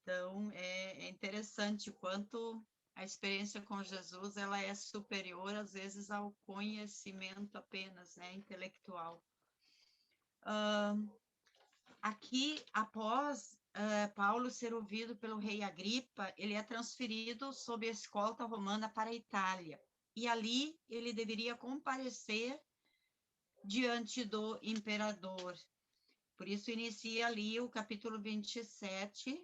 Então, é interessante o quanto a experiência com Jesus, ela é superior, às vezes, ao conhecimento apenas, né, intelectual. Aqui, após Paulo ser ouvido pelo rei Agripa, ele é transferido sob a escolta romana para a Itália. E ali ele deveria comparecer diante do imperador. Por isso inicia ali o capítulo 27,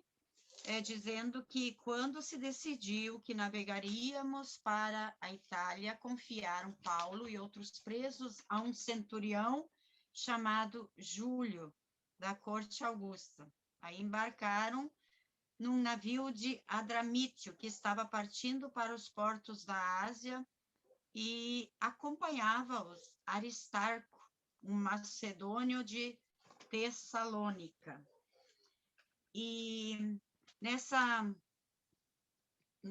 dizendo que quando se decidiu que navegaríamos para a Itália, confiaram Paulo e outros presos a um centurião chamado Júlio, da corte augusta. Aí embarcaram num navio de Adramítio, que estava partindo para os portos da Ásia, e acompanhava-os Aristarco, um macedônio de Tessalônica. E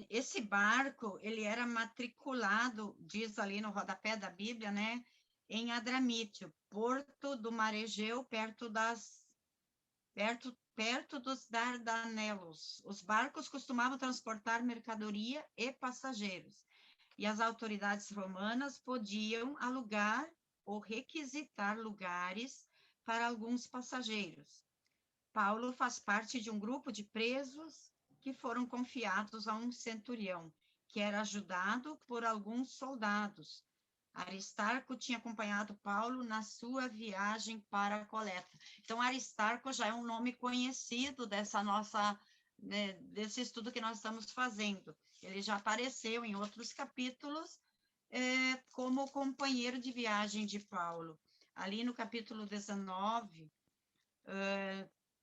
esse barco, ele era matriculado, diz ali no rodapé da Bíblia, né, em Adramítio, porto do Mar Egeu, perto dos Dardanelos. Os barcos costumavam transportar mercadoria e passageiros, e as autoridades romanas podiam alugar ou requisitar lugares para alguns passageiros. Paulo faz parte de um grupo de presos que foram confiados a um centurião, que era ajudado por alguns soldados. Aristarco tinha acompanhado Paulo na sua viagem para a coleta. Então, Aristarco já é um nome conhecido dessa nossa, né, desse estudo que nós estamos fazendo. Ele já apareceu em outros capítulos como companheiro de viagem de Paulo. Ali no capítulo 19,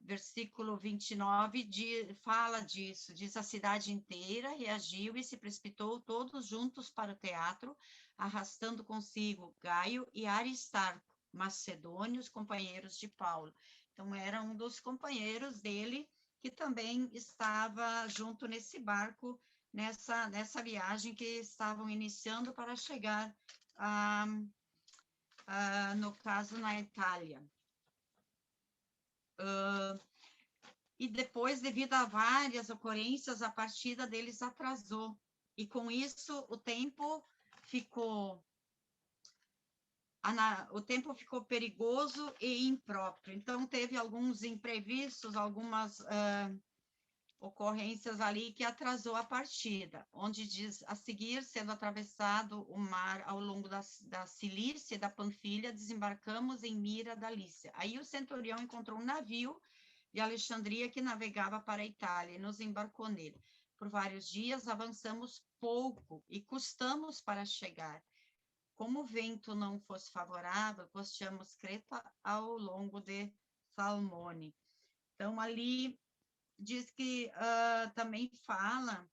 versículo 29, fala disso, diz: a cidade inteira reagiu e se precipitou todos juntos para o teatro, arrastando consigo Gaio e Aristarco, macedônios, companheiros de Paulo. Então, era um dos companheiros dele que também estava junto nesse barco, nessa viagem que estavam iniciando para chegar, no caso, na Itália. E depois, devido a várias ocorrências, a partida deles atrasou. E com isso, o tempo ficou perigoso e impróprio. Então, teve alguns imprevistos, algumas ocorrências ali que atrasou a partida, onde diz: a seguir, sendo atravessado o mar ao longo da Cilícia e da Panfilha, desembarcamos em Mira da Lícia. Aí o centurião encontrou um navio de Alexandria que navegava para a Itália e nos embarcou nele. Por vários dias avançamos pouco e custamos para chegar. Como o vento não fosse favorável, costeamos Creta ao longo de Salmone. Então, ali diz que também fala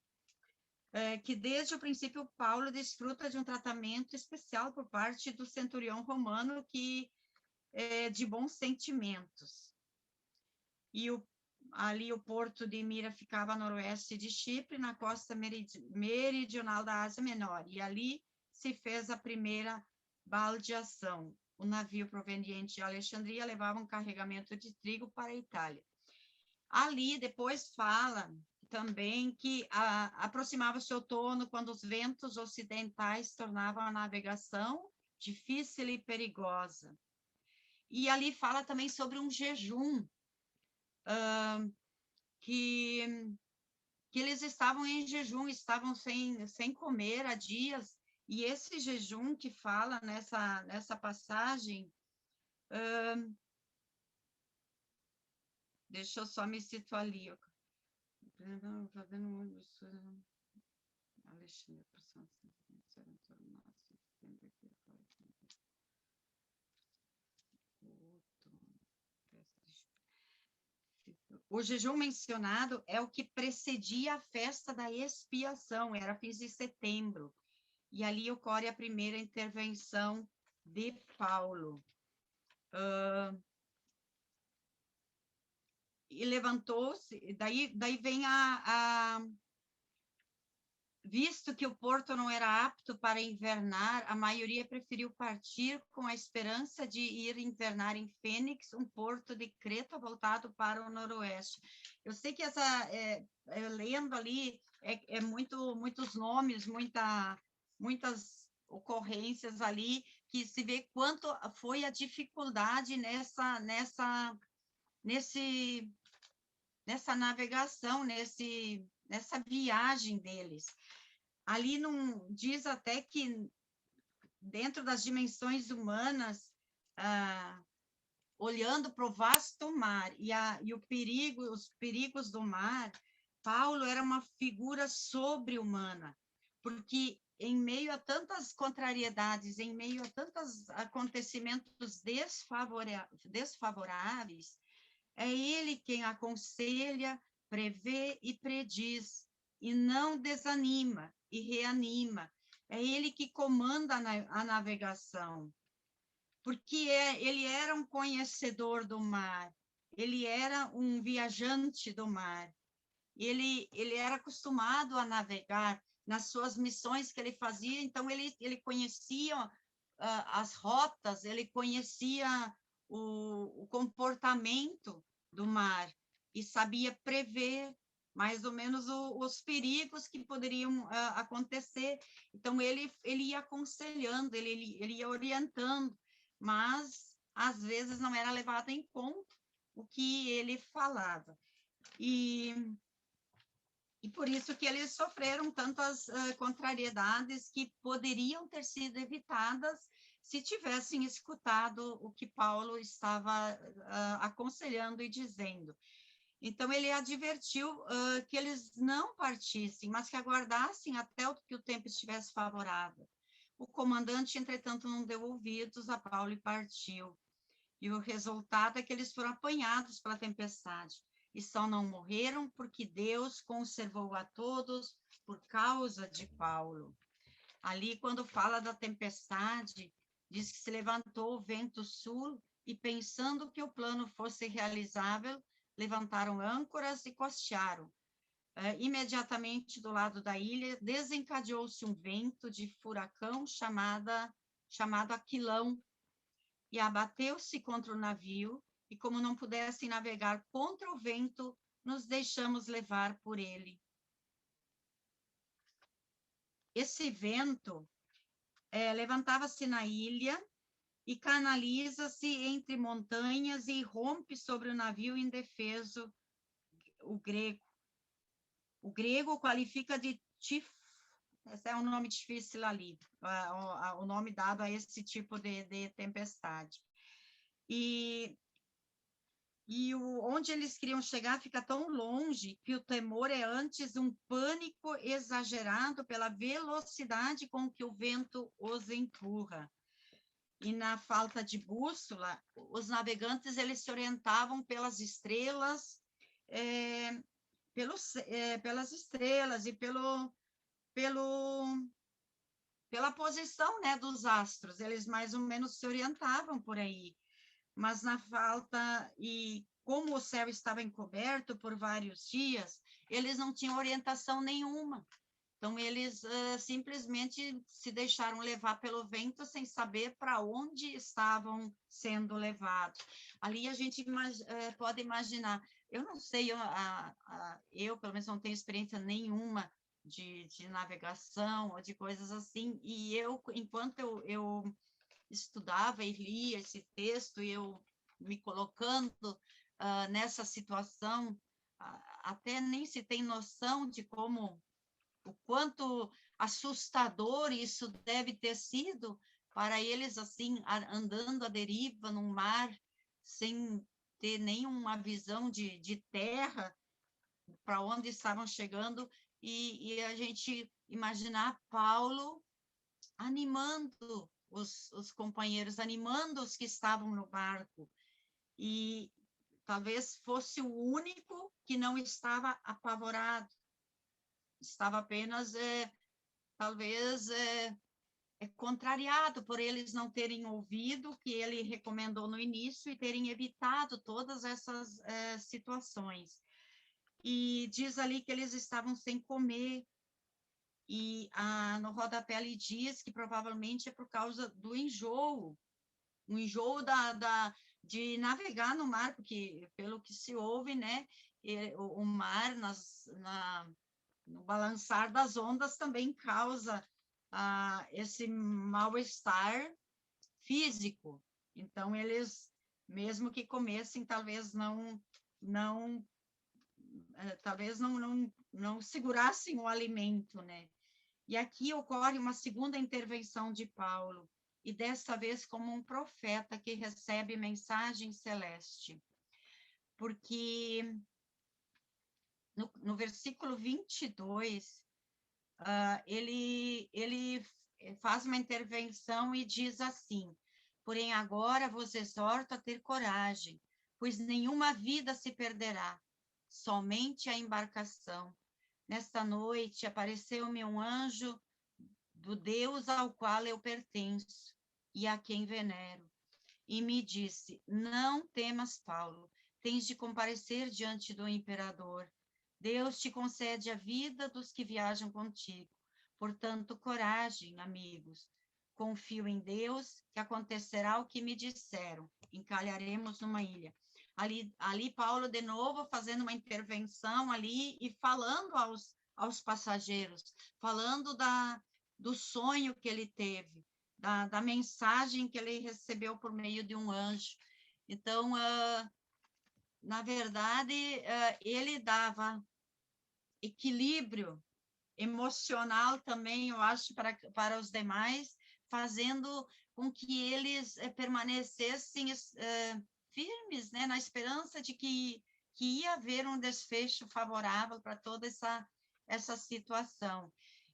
que desde o princípio Paulo desfruta de um tratamento especial por parte do centurião romano que de bons sentimentos. E ali o porto de Mira ficava a noroeste de Chipre, na costa meridional da Ásia Menor, e ali se fez a primeira baldeação. O navio proveniente de Alexandria levava um carregamento de trigo para a Itália. Ali depois fala também que aproximava-se o outono, quando os ventos ocidentais tornavam a navegação difícil e perigosa. E ali fala também sobre um jejum, que eles estavam em jejum, estavam sem comer há dias, e esse jejum que fala nessa passagem, deixa eu só me situar ali. O jejum mencionado é o que precedia a festa da expiação, era fins de setembro, e ali ocorre a primeira intervenção de Paulo. E levantou-se, daí vem Visto que o porto não era apto para invernar, a maioria preferiu partir com a esperança de ir invernar em Fênix, um porto de Creta voltado para o noroeste. Eu sei que lendo ali, muitos nomes, muitas ocorrências ali, que se vê quanto foi a dificuldade nessa navegação, nessa viagem deles. Ali não diz até que dentro das dimensões humanas, olhando para o vasto mar e os perigos do mar, Paulo era uma figura sobre-humana, porque em meio a tantas contrariedades, em meio a tantos acontecimentos desfavoráveis, é ele quem aconselha, prevê e prediz, e não desanima e reanima. É ele que comanda a navegação, porque ele era um conhecedor do mar, ele era um viajante do mar, ele era acostumado a navegar nas suas missões que ele fazia, então ele conhecia as rotas, ele conhecia o comportamento do mar e sabia prever mais ou menos os perigos que poderiam acontecer. Então, ele ia aconselhando, ele ia orientando, mas, às vezes, não era levado em conta o que ele falava. E por isso que eles sofreram tantas contrariedades que poderiam ter sido evitadas se tivessem escutado o que Paulo estava aconselhando e dizendo. Então, ele advertiu que eles não partissem, mas que aguardassem até que o tempo estivesse favorável. O comandante, entretanto, não deu ouvidos a Paulo e partiu. E o resultado é que eles foram apanhados pela tempestade. E só não morreram porque Deus conservou a todos por causa de Paulo. Ali, quando fala da tempestade, diz que se levantou o vento sul e, pensando que o plano fosse realizável, levantaram âncoras e costearam. Imediatamente do lado da ilha, desencadeou-se um vento de furacão chamado Aquilão, e abateu-se contra o navio, e como não pudessem navegar contra o vento, nos deixamos levar por ele. Esse vento levantava-se na ilha e canaliza-se entre montanhas e rompe sobre o navio indefeso, o grego. O grego qualifica de esse é um nome difícil ali, o nome dado a esse tipo de tempestade. Onde eles queriam chegar fica tão longe que o temor é antes um pânico exagerado pela velocidade com que o vento os empurra. E na falta de bússola, os navegantes eles se orientavam pelas estrelas, pelas estrelas e pela posição, né, dos astros. Eles mais ou menos se orientavam por aí. Mas na falta, e como o céu estava encoberto por vários dias, eles não tinham orientação nenhuma. Então, eles simplesmente se deixaram levar pelo vento sem saber para onde estavam sendo levados. Ali a gente pode imaginar, eu não sei, eu pelo menos não tenho experiência nenhuma de navegação ou de coisas assim, e enquanto eu estudava e lia esse texto, e eu me colocando nessa situação, até nem se tem noção de o quanto assustador isso deve ter sido para eles, assim, andando à deriva num mar, sem ter nenhuma visão de terra, para onde estavam chegando, e a gente imaginar Paulo animando os companheiros, animando os que estavam no barco, e talvez fosse o único que não estava apavorado, estava apenas, talvez, contrariado por eles não terem ouvido o que ele recomendou no início e terem evitado todas essas situações. E diz ali que eles estavam sem comer, E no rodapé ali diz que provavelmente é por causa do enjoo, o enjoo de navegar no mar, porque pelo que se ouve, né, o mar no balançar das ondas também causa esse mal-estar físico. Então, eles, mesmo que comessem, talvez não segurassem o alimento, né? E aqui ocorre uma segunda intervenção de Paulo, e desta vez como um profeta que recebe mensagem celeste. Porque no versículo 22, ele faz uma intervenção e diz assim: porém agora vos exorto a ter coragem, pois nenhuma vida se perderá, somente a embarcação. Nesta noite apareceu-me um anjo do Deus ao qual eu pertenço e a quem venero, e me disse: não temas, Paulo, tens de comparecer diante do imperador. Deus te concede a vida dos que viajam contigo. Portanto, coragem, amigos. Confio em Deus, que acontecerá o que me disseram. Encalharemos numa ilha. Ali Paulo, de novo, fazendo uma intervenção ali e falando aos passageiros, falando do sonho que ele teve, da mensagem que ele recebeu por meio de um anjo. Então, na verdade, ele dava equilíbrio emocional também, eu acho, para os demais, fazendo com que eles permanecessem firmes, né, na esperança de que ia haver um desfecho favorável para toda essa situação.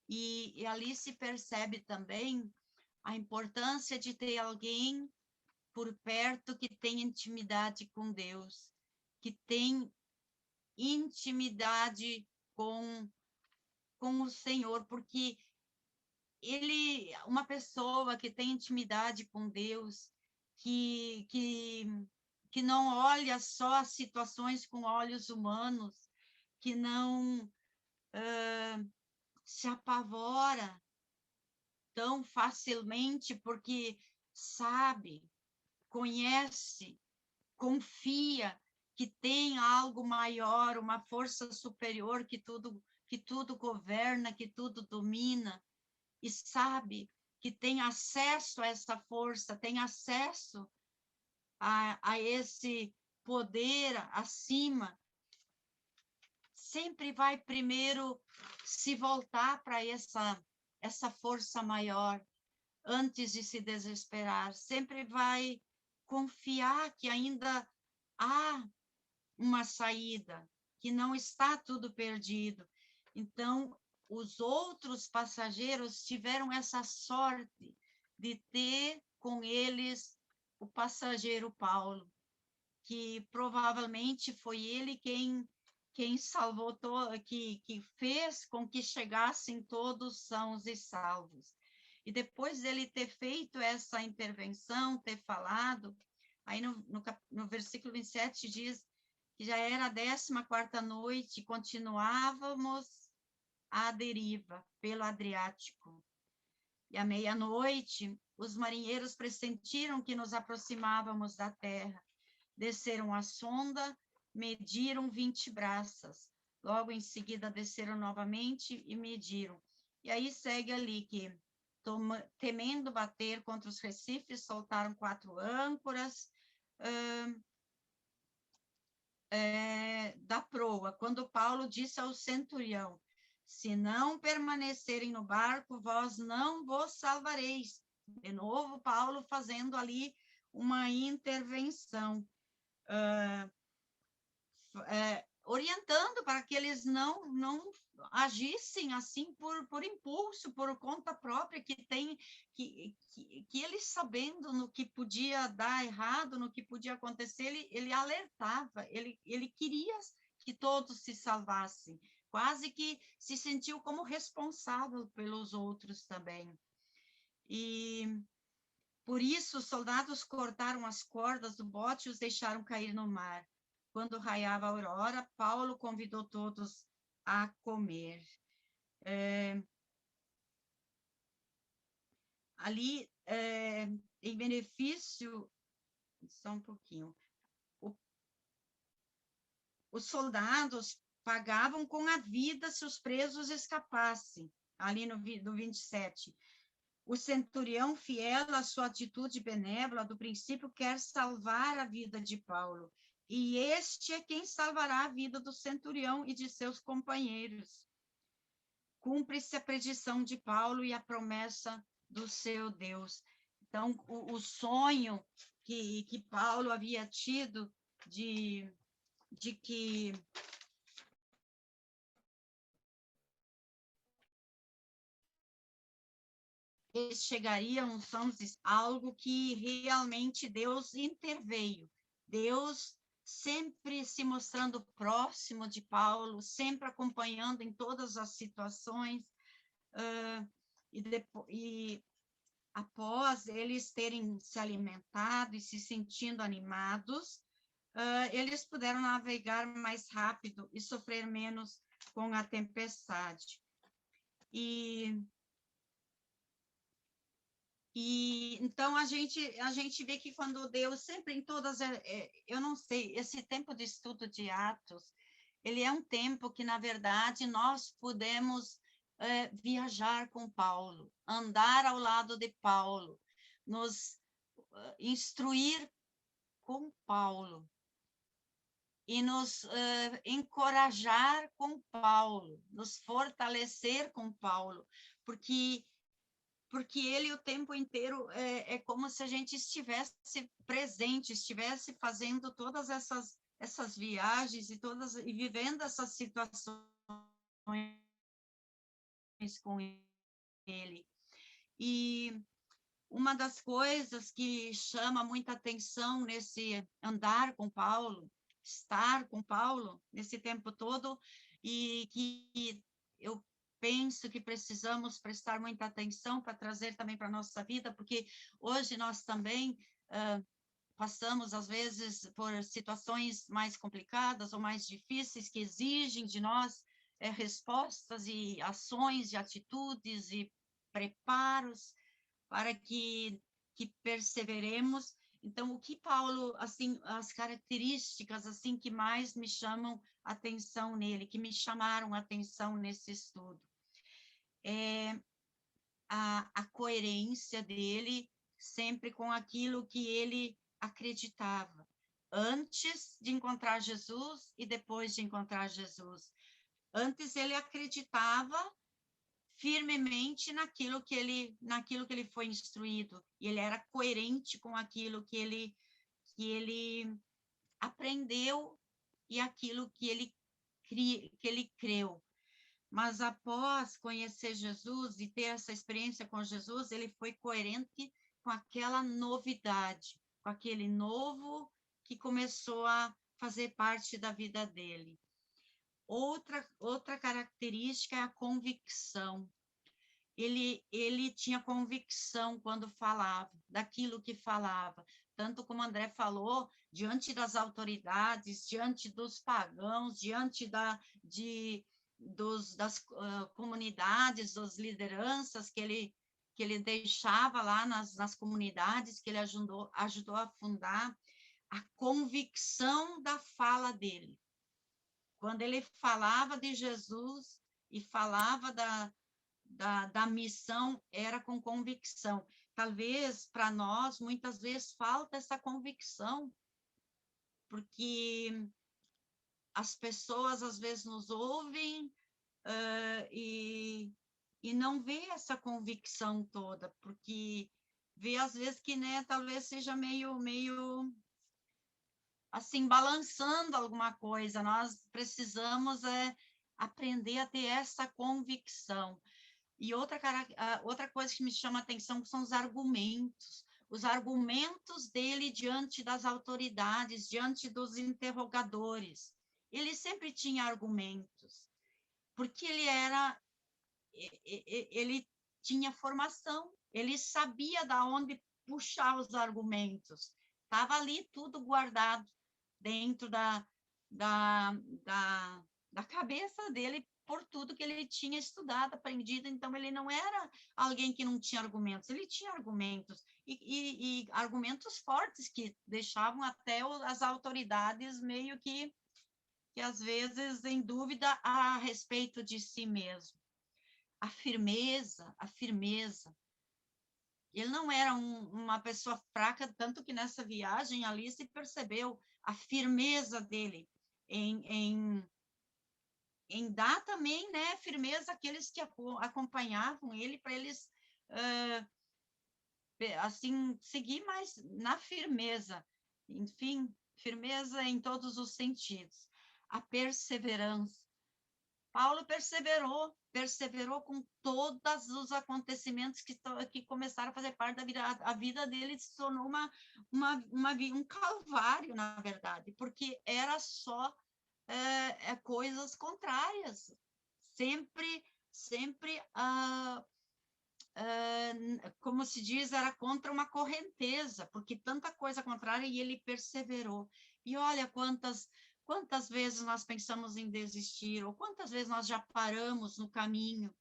E ali se percebe também a importância de ter alguém por perto que tem intimidade com Deus, que tem intimidade com o Senhor, porque uma pessoa que tem intimidade com Deus, que não olha só as situações com olhos humanos, que não se apavora tão facilmente, porque sabe, conhece, confia que tem algo maior, uma força superior que tudo governa, que tudo domina, e sabe que tem acesso a essa força, tem acesso a esse poder acima, sempre vai primeiro se voltar para essa força maior, antes de se desesperar, sempre vai confiar que ainda há uma saída, que não está tudo perdido. Então, os outros passageiros tiveram essa sorte de ter com eles o passageiro Paulo, que provavelmente foi ele quem salvou, que fez com que chegassem todos sãos e salvos. E depois dele ter feito essa intervenção, ter falado, aí no versículo 27 diz que já era a 14ª noite, e continuávamos à deriva pelo Adriático. E à meia-noite, os marinheiros pressentiram que nos aproximávamos da terra. Desceram a sonda, mediram 20 braças. Logo em seguida, desceram novamente e mediram. E aí segue ali que, temendo bater contra os recifes, soltaram 4 âncoras da proa, quando Paulo disse ao centurião: se não permanecerem no barco, vós não vos salvareis. De novo, Paulo fazendo ali uma intervenção, orientando para que eles não agissem assim por impulso, por conta própria, que eles sabendo no que podia dar errado, no que podia acontecer, ele alertava, ele queria que todos se salvassem, quase que se sentiu como responsável pelos outros também. E por isso os soldados cortaram as cordas do bote e os deixaram cair no mar. Quando raiava a aurora, Paulo convidou todos a comer. ali, em benefício, só um pouquinho, os soldados pagavam com a vida se os presos escapassem, ali no 27. O centurião, fiel à sua atitude benévola, do princípio quer salvar a vida de Paulo, e este é quem salvará a vida do centurião e de seus companheiros. Cumpre-se a predição de Paulo e a promessa do seu Deus. Então, o sonho que Paulo havia tido de que eles chegariam, são algo que realmente Deus interveio. Deus sempre se mostrando próximo de Paulo, sempre acompanhando em todas as situações, e após eles terem se alimentado e se sentindo animados, eles puderam navegar mais rápido e sofrer menos com a tempestade. E então a gente vê que quando Deus sempre em todas, eu não sei, esse tempo de estudo de Atos, ele é um tempo que, na verdade, nós podemos viajar com Paulo, andar ao lado de Paulo, nos instruir com Paulo e nos encorajar com Paulo, nos fortalecer com Paulo, porque ele o tempo inteiro é como se a gente estivesse presente, estivesse fazendo todas essas viagens e vivendo essas situações com ele. E uma das coisas que chama muita atenção nesse andar com Paulo, estar com Paulo nesse tempo todo, e que eu penso que precisamos prestar muita atenção para trazer também para a nossa vida, porque hoje nós também passamos, às vezes, por situações mais complicadas ou mais difíceis que exigem de nós respostas e ações e atitudes e preparos para que perseveremos. Então, o que Paulo, assim, as características assim que mais me chamam atenção nele, que me chamaram atenção nesse estudo, é a coerência dele sempre com aquilo que ele acreditava, antes de encontrar Jesus e depois de encontrar Jesus. Antes ele acreditava firmemente naquilo que ele foi instruído, e ele era coerente com aquilo que ele aprendeu e aquilo que ele creu. Mas após conhecer Jesus e ter essa experiência com Jesus, ele foi coerente com aquela novidade, com aquele novo que começou a fazer parte da vida dele. Outra característica é a convicção. Ele tinha convicção quando falava, daquilo que falava. Tanto como André falou, diante das autoridades, diante dos pagãos, diante das comunidades, das lideranças que ele deixava lá nas comunidades que ele ajudou a fundar, a convicção da fala dele. Quando ele falava de Jesus e falava da missão, era com convicção. Talvez para nós, muitas vezes, falta essa convicção, porque as pessoas às vezes nos ouvem e não vê essa convicção toda, porque vê às vezes que, né, talvez seja meio assim, balançando alguma coisa. Nós precisamos aprender a ter essa convicção. E outra coisa que me chama a atenção são os argumentos dele diante das autoridades, diante dos interrogadores. Ele sempre tinha argumentos, porque ele tinha formação, ele sabia de onde puxar os argumentos. Estava ali tudo guardado dentro da cabeça dele por tudo que ele tinha estudado, aprendido. Então, ele não era alguém que não tinha argumentos, ele tinha argumentos, e argumentos fortes que deixavam até as autoridades meio que às vezes em dúvida a respeito de si mesmo. A firmeza, a firmeza. Ele não era uma pessoa fraca, tanto que nessa viagem ali se percebeu a firmeza dele em dar também, né, firmeza àqueles que acompanhavam ele, para eles, assim, seguir mais na firmeza. Enfim, firmeza em todos os sentidos. A perseverança. Paulo perseverou com todos os acontecimentos que começaram a fazer parte da vida. A vida dele se tornou um calvário, na verdade, porque era só coisas contrárias. Sempre, como se diz, era contra uma correnteza, porque tanta coisa contrária, e ele perseverou. E olha quantas vezes nós pensamos em desistir, ou quantas vezes nós já paramos no caminho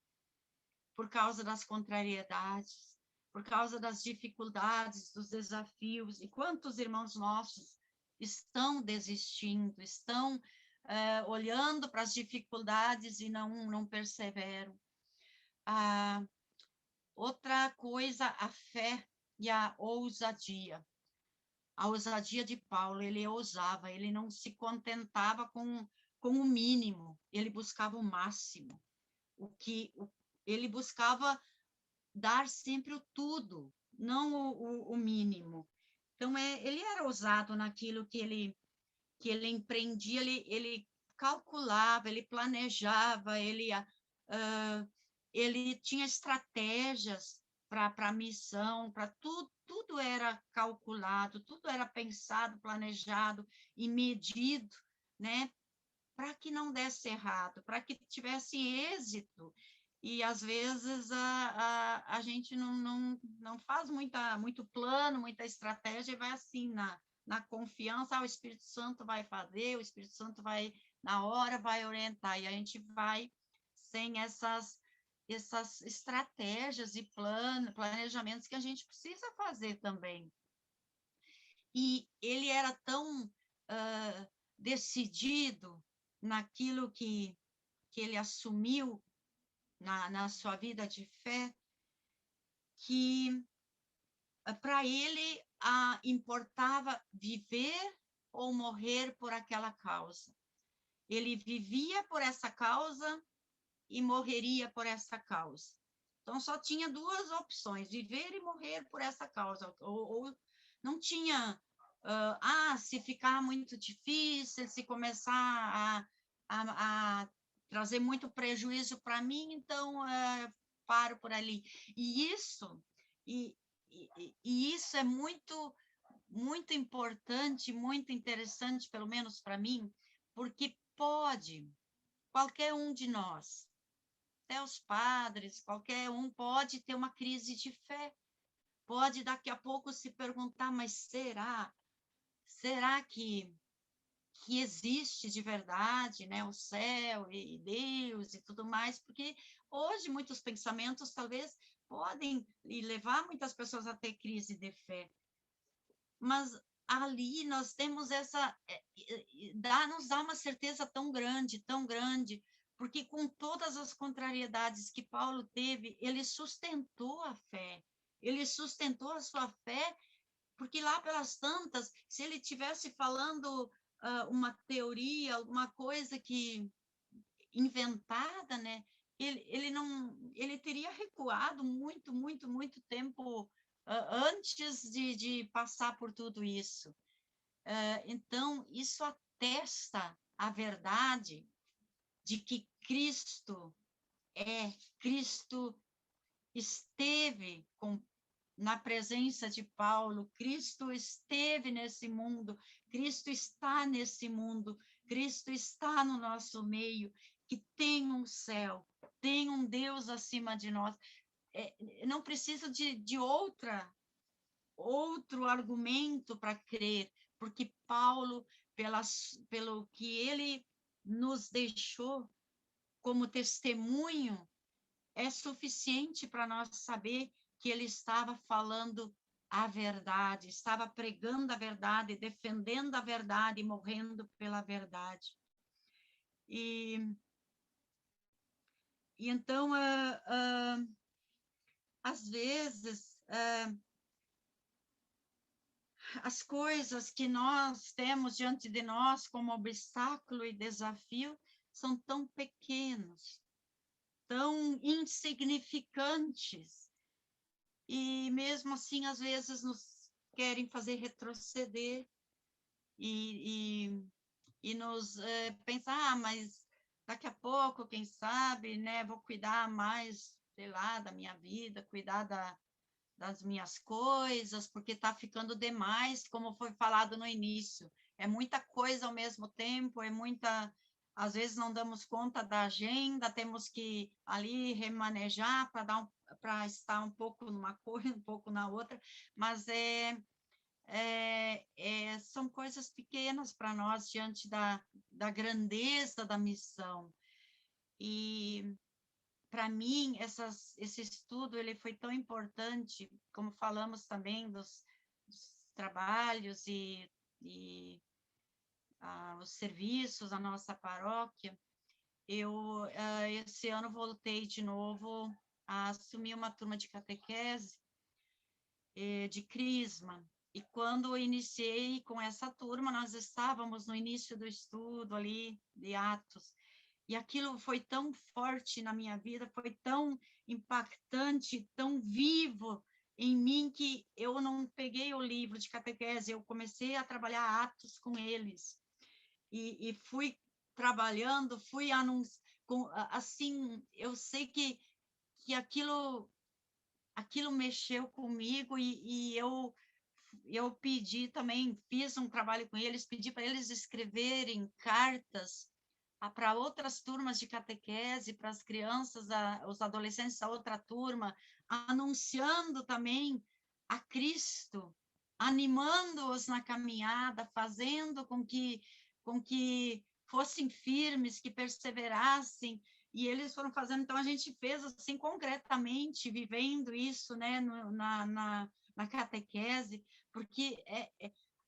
por causa das contrariedades, por causa das dificuldades, dos desafios, e quantos irmãos nossos estão desistindo, estão olhando para as dificuldades e não perseveram. Outra coisa, a fé e a ousadia. A ousadia de Paulo, ele ousava, ele não se contentava com o mínimo, ele buscava o máximo. Ele buscava dar sempre o tudo, não o mínimo. Então, ele era ousado naquilo que ele empreendia, ele calculava, ele planejava, ele tinha estratégias para a missão, para tudo era calculado, tudo era pensado, planejado e medido, né? Para que não desse errado, para que tivesse êxito. E, às vezes, a gente não faz muito plano, muita estratégia, e vai assim, na confiança, o Espírito Santo vai fazer, o Espírito Santo vai, na hora, vai orientar, e a gente vai sem essas estratégias e planejamentos que a gente precisa fazer também. E ele era tão decidido naquilo que ele assumiu na sua vida de fé, que para ele importava viver ou morrer por aquela causa. Ele vivia por essa causa e morreria por essa causa. Então, só tinha duas opções, viver e morrer por essa causa. Ou não tinha, se ficar muito difícil, se começar a trazer muito prejuízo para mim, então paro por ali. E isso é muito, muito importante, muito interessante, pelo menos para mim, porque qualquer um de nós, até os padres, qualquer um pode ter uma crise de fé, pode daqui a pouco se perguntar, mas será que existe de verdade, né, o céu e Deus e tudo mais? Porque hoje muitos pensamentos talvez podem levar muitas pessoas a ter crise de fé, mas ali nós temos nos dá uma certeza tão grande, porque com todas as contrariedades que Paulo teve, ele sustentou a fé, ele sustentou a sua fé, porque lá pelas tantas, se ele tivesse falando uma teoria, alguma coisa que inventada, né, ele teria recuado muito tempo antes de passar por tudo isso. Então, isso atesta a verdade de que Cristo esteve na presença de Paulo, Cristo esteve nesse mundo, Cristo está nesse mundo, Cristo está no nosso meio, que tem um céu, tem um Deus acima de nós. Não preciso de outro argumento para crer, porque Paulo, pelo que ele nos deixou, como testemunho, é suficiente para nós saber que ele estava falando a verdade, estava pregando a verdade, defendendo a verdade e morrendo pela verdade. E então, às vezes, as coisas que nós temos diante de nós como obstáculo e desafio são tão pequenos, tão insignificantes, e mesmo assim, às vezes, nos querem fazer retroceder e nos pensar, mas daqui a pouco, quem sabe, né, vou cuidar mais, sei lá, da minha vida, cuidar das minhas coisas, porque está ficando demais, como foi falado no início. É muita coisa ao mesmo tempo, às vezes não damos conta da agenda, temos que ali remanejar para estar um pouco numa coisa, um pouco na outra, mas são coisas pequenas para nós diante da grandeza da missão. E para mim, esse estudo ele foi tão importante, como falamos também dos trabalhos e os serviços da nossa paróquia. Eu, esse ano, voltei de novo a assumir uma turma de catequese, de crisma. E quando eu iniciei com essa turma, nós estávamos no início do estudo ali de Atos, e aquilo foi tão forte na minha vida, foi tão impactante, tão vivo em mim, que eu não peguei o livro de catequese, eu comecei a trabalhar Atos com eles. E fui trabalhando, fui anunciando, assim, eu sei que aquilo mexeu comigo, e eu pedi também, fiz um trabalho com eles, pedi para eles escreverem cartas para outras turmas de catequese, para as crianças, os adolescentes da outra turma, anunciando também a Cristo, animando-os na caminhada, fazendo com que fossem firmes, que perseverassem, e eles foram fazendo. Então, a gente fez assim, concretamente, vivendo isso, né, na catequese, porque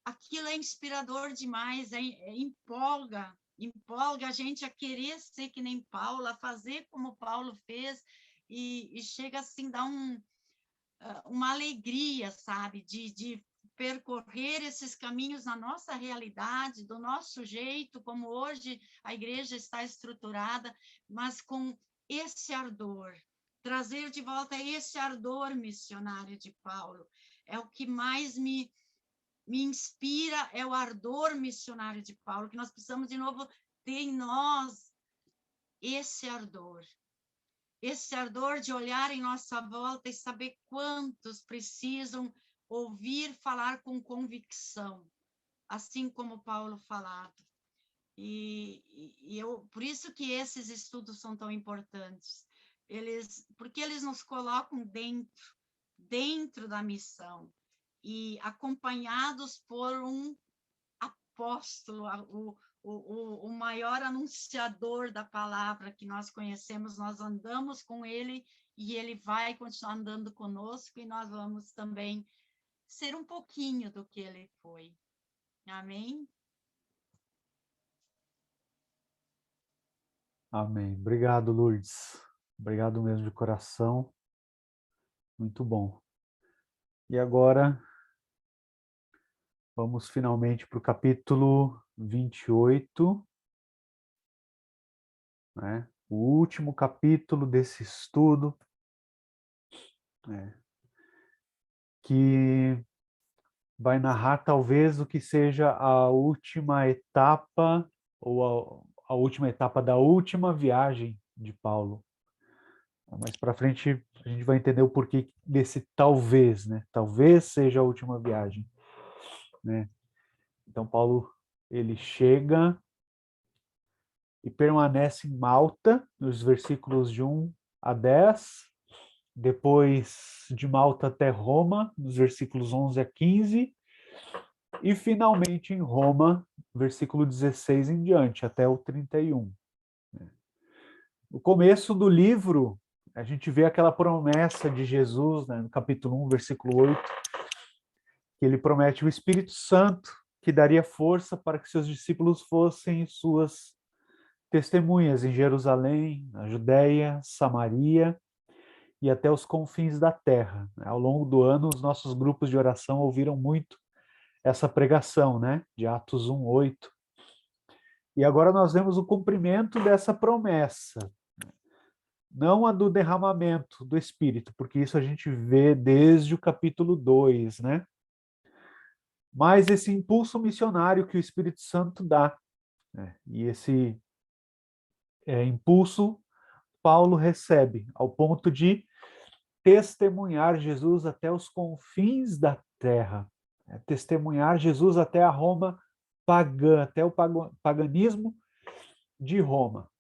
aquilo é inspirador demais, empolga a gente a querer ser que nem Paulo, a fazer como Paulo fez, e chega assim, dá uma alegria, sabe, de percorrer esses caminhos na nossa realidade, do nosso jeito, como hoje a igreja está estruturada, mas com esse ardor, trazer de volta esse ardor missionário de Paulo. É o que mais me inspira, é o ardor missionário de Paulo, que nós precisamos, de novo, ter em nós esse ardor de olhar em nossa volta e saber quantos precisam ouvir falar com convicção, assim como Paulo falava. Por isso que esses estudos são tão importantes, porque eles nos colocam dentro da missão, e acompanhados por um apóstolo, o maior anunciador da palavra que nós conhecemos. Nós andamos com ele, e ele vai continuar andando conosco, e nós vamos também ser um pouquinho do que ele foi. Amém? Amém. Obrigado, Lourdes. Obrigado mesmo de coração. Muito bom. E agora, vamos finalmente para o capítulo 28, né? O último capítulo desse estudo, que vai narrar talvez o que seja a última etapa, ou a última etapa da última viagem de Paulo. Mais para frente a gente vai entender o porquê desse talvez, né? Talvez seja a última viagem, né? Então Paulo, ele chega e permanece em Malta, nos versículos de 1 a 10, depois de Malta até Roma, nos versículos 11 a 15, e finalmente em Roma, versículo 16 em diante, até o 31. No começo do livro, a gente vê aquela promessa de Jesus, né, no capítulo 1, versículo 8, que ele promete o Espírito Santo, que daria força para que seus discípulos fossem suas testemunhas em Jerusalém, na Judéia, Samaria e até os confins da terra. Ao longo do ano, os nossos grupos de oração ouviram muito essa pregação, né, de Atos 1:8. E agora nós vemos o cumprimento dessa promessa, não a do derramamento do Espírito, porque isso a gente vê desde o capítulo 2, né? Mas esse impulso missionário que o Espírito Santo dá, né? E esse impulso Paulo recebe, ao ponto de testemunhar Jesus até os confins da terra, né? Testemunhar Jesus até a Roma pagã, até o paganismo de Roma.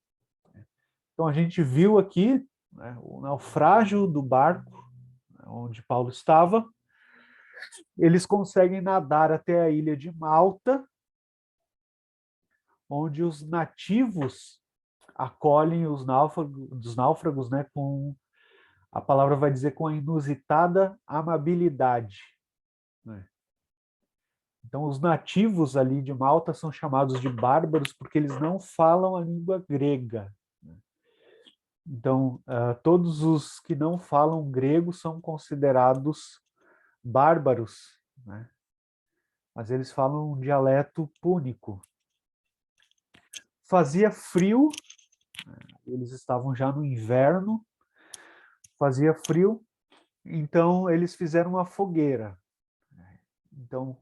Então a gente viu aqui, né, o naufrágio do barco, né, onde Paulo estava. Eles conseguem nadar até a ilha de Malta, onde os nativos acolhem os náufragos, né, com, a palavra vai dizer, com a inusitada amabilidade, né? Então, os nativos ali de Malta são chamados de bárbaros porque eles não falam a língua grega. Então, todos os que não falam grego são considerados bárbaros, né? Mas eles falam um dialeto púnico. Fazia frio, eles estavam já no inverno, fazia frio, então eles fizeram uma fogueira. Então,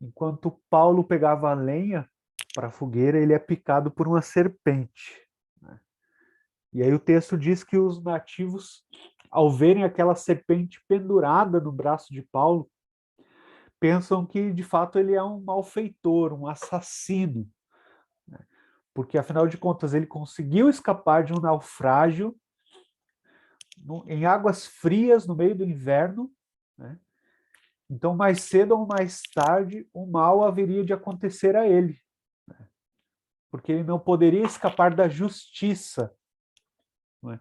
enquanto Paulo pegava a lenha para a fogueira, ele é picado por uma serpente. E aí o texto diz que os nativos, ao verem aquela serpente pendurada no braço de Paulo, pensam que de fato ele é um malfeitor, um assassino, porque afinal de contas ele conseguiu escapar de um naufrágio em águas frias no meio do inverno, né? Então mais cedo ou mais tarde o mal haveria de acontecer a ele, né? Porque ele não poderia escapar da justiça, né?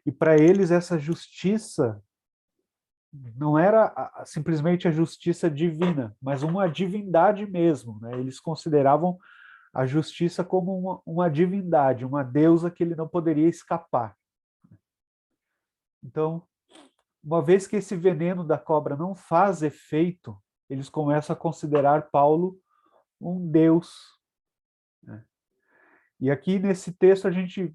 E para eles essa justiça não era simplesmente a justiça divina, mas uma divindade mesmo, né? Eles consideravam a justiça como uma divindade, uma deusa que ele não poderia escapar. Então, uma vez que esse veneno da cobra não faz efeito, eles começam a considerar Paulo um deus, né? E aqui nesse texto a gente,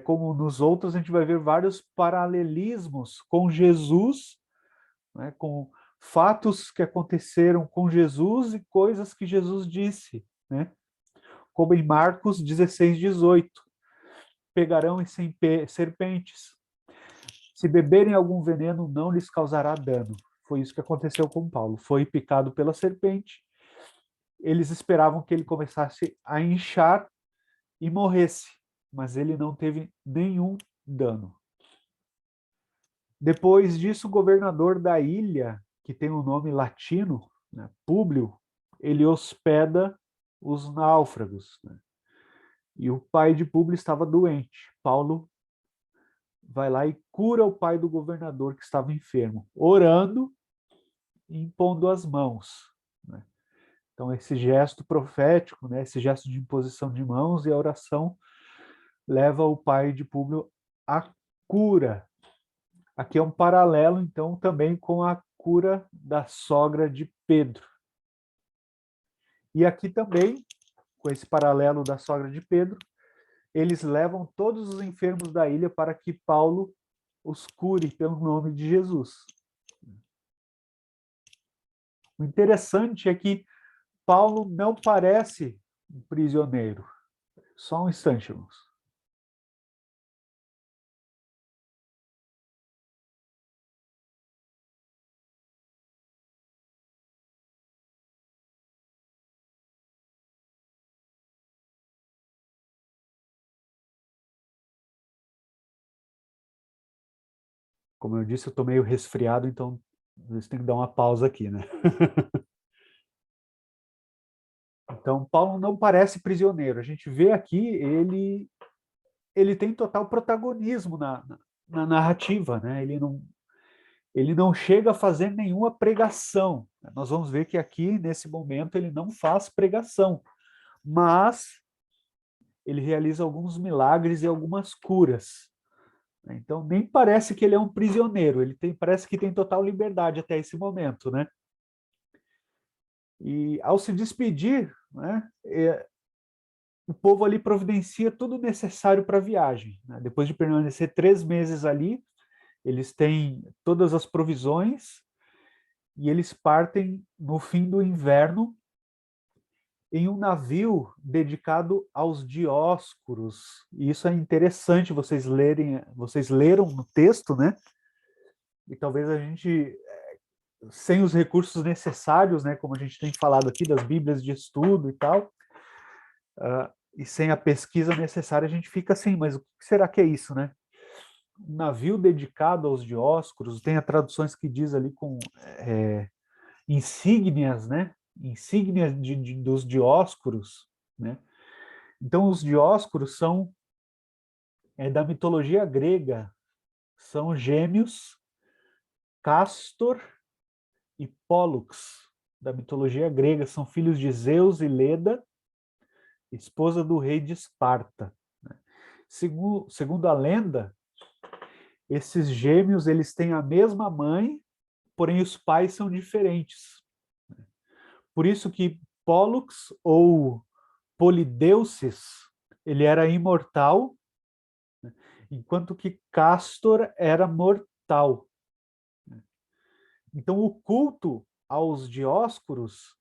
como nos outros, a gente vai ver vários paralelismos com Jesus, né, com fatos que aconteceram com Jesus e coisas que Jesus disse, né? Como em Marcos 16:18, pegarão em serpentes, se beberem algum veneno não lhes causará dano. Foi isso que aconteceu com Paulo, foi picado pela serpente, eles esperavam que ele começasse a inchar e morresse, mas ele não teve nenhum dano. Depois disso, o governador da ilha, que tem um nome latino, né, Públio, ele hospeda os náufragos, né? E o pai de Públio estava doente. Paulo vai lá e cura o pai do governador que estava enfermo, orando e impondo as mãos, né? Então, esse gesto profético, né, esse gesto de imposição de mãos e a oração leva o pai de Públio à cura. Aqui é um paralelo, então, também com a cura da sogra de Pedro. E aqui também, com esse paralelo da sogra de Pedro, eles levam todos os enfermos da ilha para que Paulo os cure pelo nome de Jesus. O interessante é que Paulo não parece um prisioneiro. Só um instante, irmãos. Como eu disse, eu estou meio resfriado, então você tem que dar uma pausa aqui, né? Então, Paulo não parece prisioneiro. A gente vê aqui ele ele tem total protagonismo na narrativa, né? Ele não chega a fazer nenhuma pregação. Nós vamos ver que aqui, nesse momento, ele não faz pregação, mas ele realiza alguns milagres e algumas curas. Então, nem parece que ele é um prisioneiro, parece que tem total liberdade até esse momento, né? E ao se despedir, né, o povo ali providencia tudo necessário para a viagem, né? Depois de permanecer 3 meses ali, eles têm todas as provisões e eles partem no fim do inverno em um navio dedicado aos Dioscuros. E isso é interessante vocês leram no texto, né? E talvez a gente, sem os recursos necessários, né, como a gente tem falado aqui, das bíblias de estudo e tal, e sem a pesquisa necessária, a gente fica assim, mas o que será que é isso, né? Um navio dedicado aos Dioscuros, tem traduções que diz ali com insígnias, né? Insígnias dos Dioscuros, né? Então, os Dioscuros são da mitologia grega, são gêmeos, Castor e Pólux, da mitologia grega, são filhos de Zeus e Leda, esposa do rei de Esparta. Segundo a lenda, esses gêmeos eles têm a mesma mãe, porém os pais são diferentes. Por isso que Pólux ou Polideuces, ele era imortal, enquanto que Castor era mortal. Então o culto aos Dioscuros,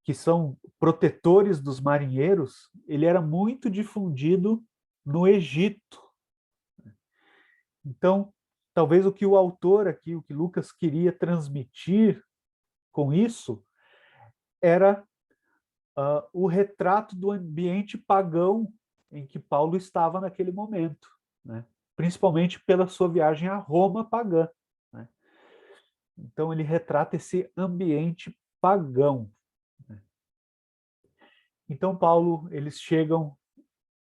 que são protetores dos marinheiros, ele era muito difundido no Egito. Então, talvez o que o autor aqui, o que Lucas queria transmitir com isso, era o retrato do ambiente pagão em que Paulo estava naquele momento, né? Principalmente pela sua viagem a Roma pagã, né? Então ele retrata esse ambiente pagão, né? Então Paulo, eles chegam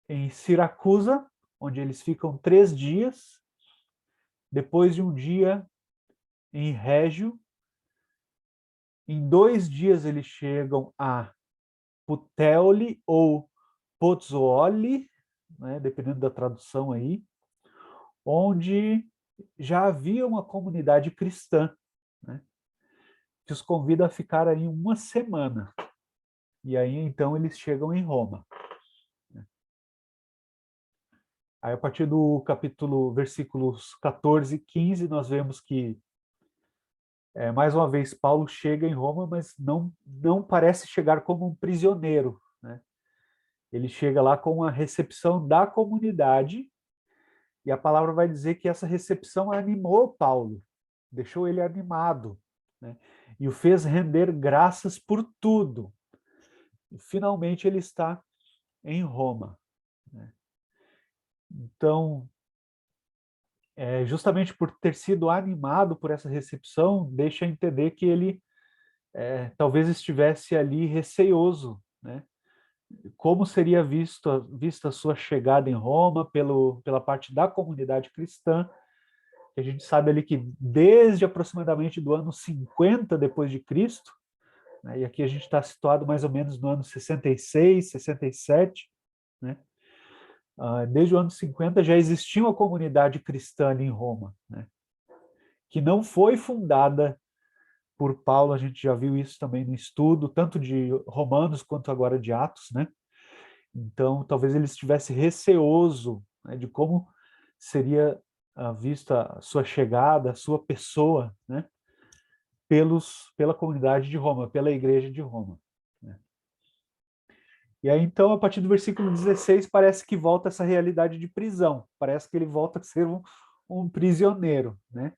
em Siracusa, onde eles ficam 3 dias, depois de um dia em Régio, em 2 dias eles chegam a Puteoli ou Pozzuoli, né, dependendo da tradução aí, onde já havia uma comunidade cristã, né, que os convida a ficar aí 1 semana. E aí, então, eles chegam em Roma. Aí, a partir do versículos 14 e 15, nós vemos que, mais uma vez, Paulo chega em Roma, mas não parece chegar como um prisioneiro, né? Ele chega lá com a recepção da comunidade, e a palavra vai dizer que essa recepção animou Paulo, deixou ele animado, né? E o fez render graças por tudo. E finalmente ele está em Roma, né? Então, justamente por ter sido animado por essa recepção, deixa entender que ele talvez estivesse ali receoso, né? Como seria vista a sua chegada em Roma pela parte da comunidade cristã. A gente sabe ali que desde aproximadamente do ano 50 depois de Cristo, né, e aqui a gente está situado mais ou menos no ano 66, 67, né? Desde o ano 50 já existia uma comunidade cristã ali em Roma, né, que não foi fundada por Paulo. A gente já viu isso também no estudo, tanto de Romanos quanto agora de Atos, né? Então, talvez ele estivesse receoso, né, de como seria vista a sua chegada, a sua pessoa, né, pela comunidade de Roma, pela igreja de Roma, né? E aí, então, a partir do versículo 16, parece que volta essa realidade de prisão, parece que ele volta a ser um prisioneiro, né?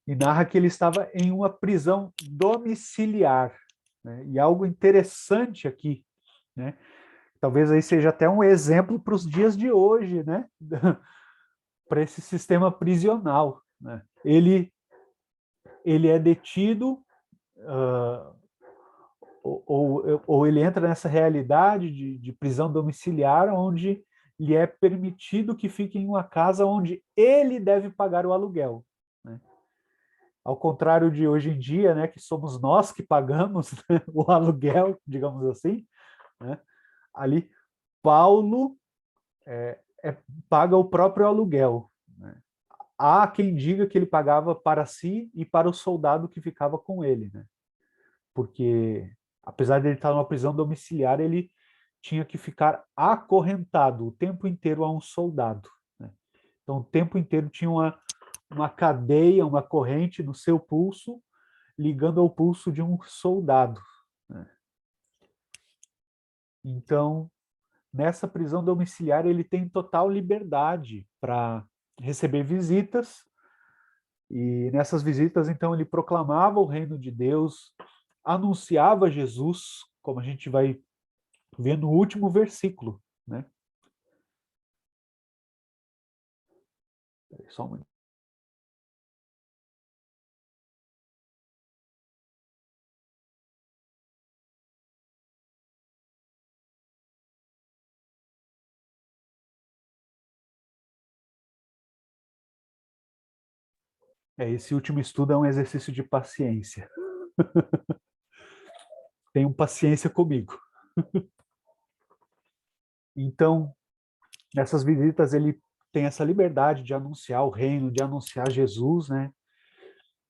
E narra que ele estava em uma prisão domiciliar, né? E algo interessante aqui, né? Talvez aí seja até um exemplo para os dias de hoje, né? Para esse sistema prisional, né? Ele é detido, ou ele entra nessa realidade de prisão domiciliar, onde lhe é permitido que fique em uma casa onde ele deve pagar o aluguel, né? Ao contrário de hoje em dia, né, que somos nós que pagamos, né, o aluguel, digamos assim, né? Ali Paulo paga o próprio aluguel, né? Há quem diga que ele pagava para si e para o soldado que ficava com ele, né? Porque apesar de ele estar numa prisão domiciliar, ele tinha que ficar acorrentado o tempo inteiro a um soldado, né? Então, o tempo inteiro tinha uma cadeia, uma corrente no seu pulso, ligando ao pulso de um soldado, né? Então, nessa prisão domiciliar, ele tem total liberdade para receber visitas, e nessas visitas, então, ele proclamava o reino de Deus, anunciava Jesus, como a gente vai ver no último versículo, né? Só um minuto. Esse último estudo é um exercício de paciência. Tenham paciência comigo. Então, nessas visitas ele tem essa liberdade de anunciar o reino, de anunciar Jesus, né?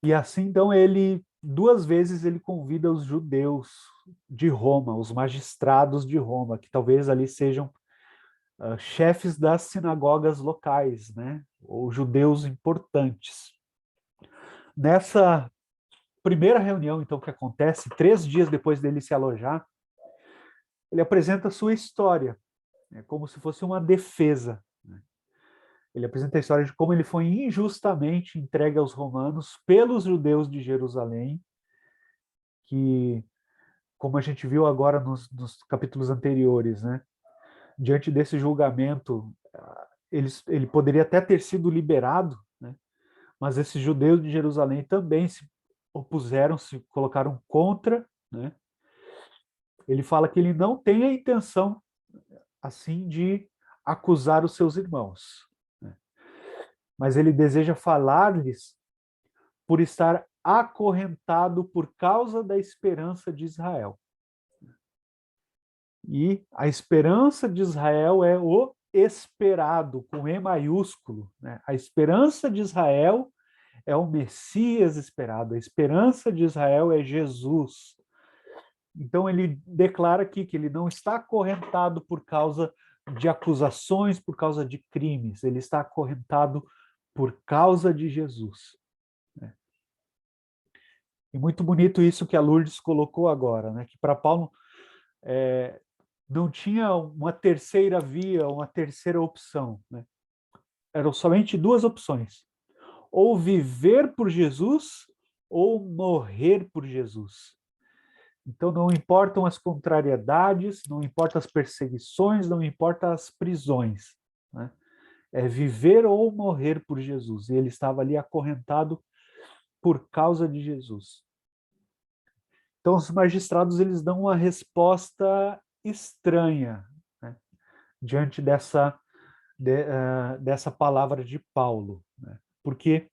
E assim, então, ele duas vezes ele convida os judeus de Roma, os magistrados de Roma, que talvez ali sejam chefes das sinagogas locais, né? Ou judeus importantes. Nessa primeira reunião, então, que acontece 3 dias depois dele se alojar, ele apresenta a sua história, né, como se fosse uma defesa, né? Ele apresenta a história de como ele foi injustamente entregue aos romanos pelos judeus de Jerusalém, que, como a gente viu agora nos capítulos anteriores, né, diante desse julgamento, ele poderia até ter sido liberado, né, mas esses judeus de Jerusalém também se opuseram, se colocaram contra, né? Ele fala que ele não tem a intenção, assim, de acusar os seus irmãos, né? Mas ele deseja falar-lhes por estar acorrentado por causa da esperança de Israel. E a esperança de Israel é o esperado, com E maiúsculo, né? A esperança de Israel é o Messias esperado, a esperança de Israel é Jesus. Então ele declara aqui que ele não está acorrentado por causa de acusações, por causa de crimes, ele está acorrentado por causa de Jesus, né? E muito bonito isso que a Lourdes colocou agora, né? Que para Paulo não tinha uma terceira via, uma terceira opção, né? Eram somente duas opções: ou viver por Jesus ou morrer por Jesus. Então não importam as contrariedades, não importam as perseguições, não importam as prisões, né? É viver ou morrer por Jesus. E ele estava ali acorrentado por causa de Jesus. Então os magistrados eles dão uma resposta estranha, né, diante dessa palavra de Paulo, né? Porque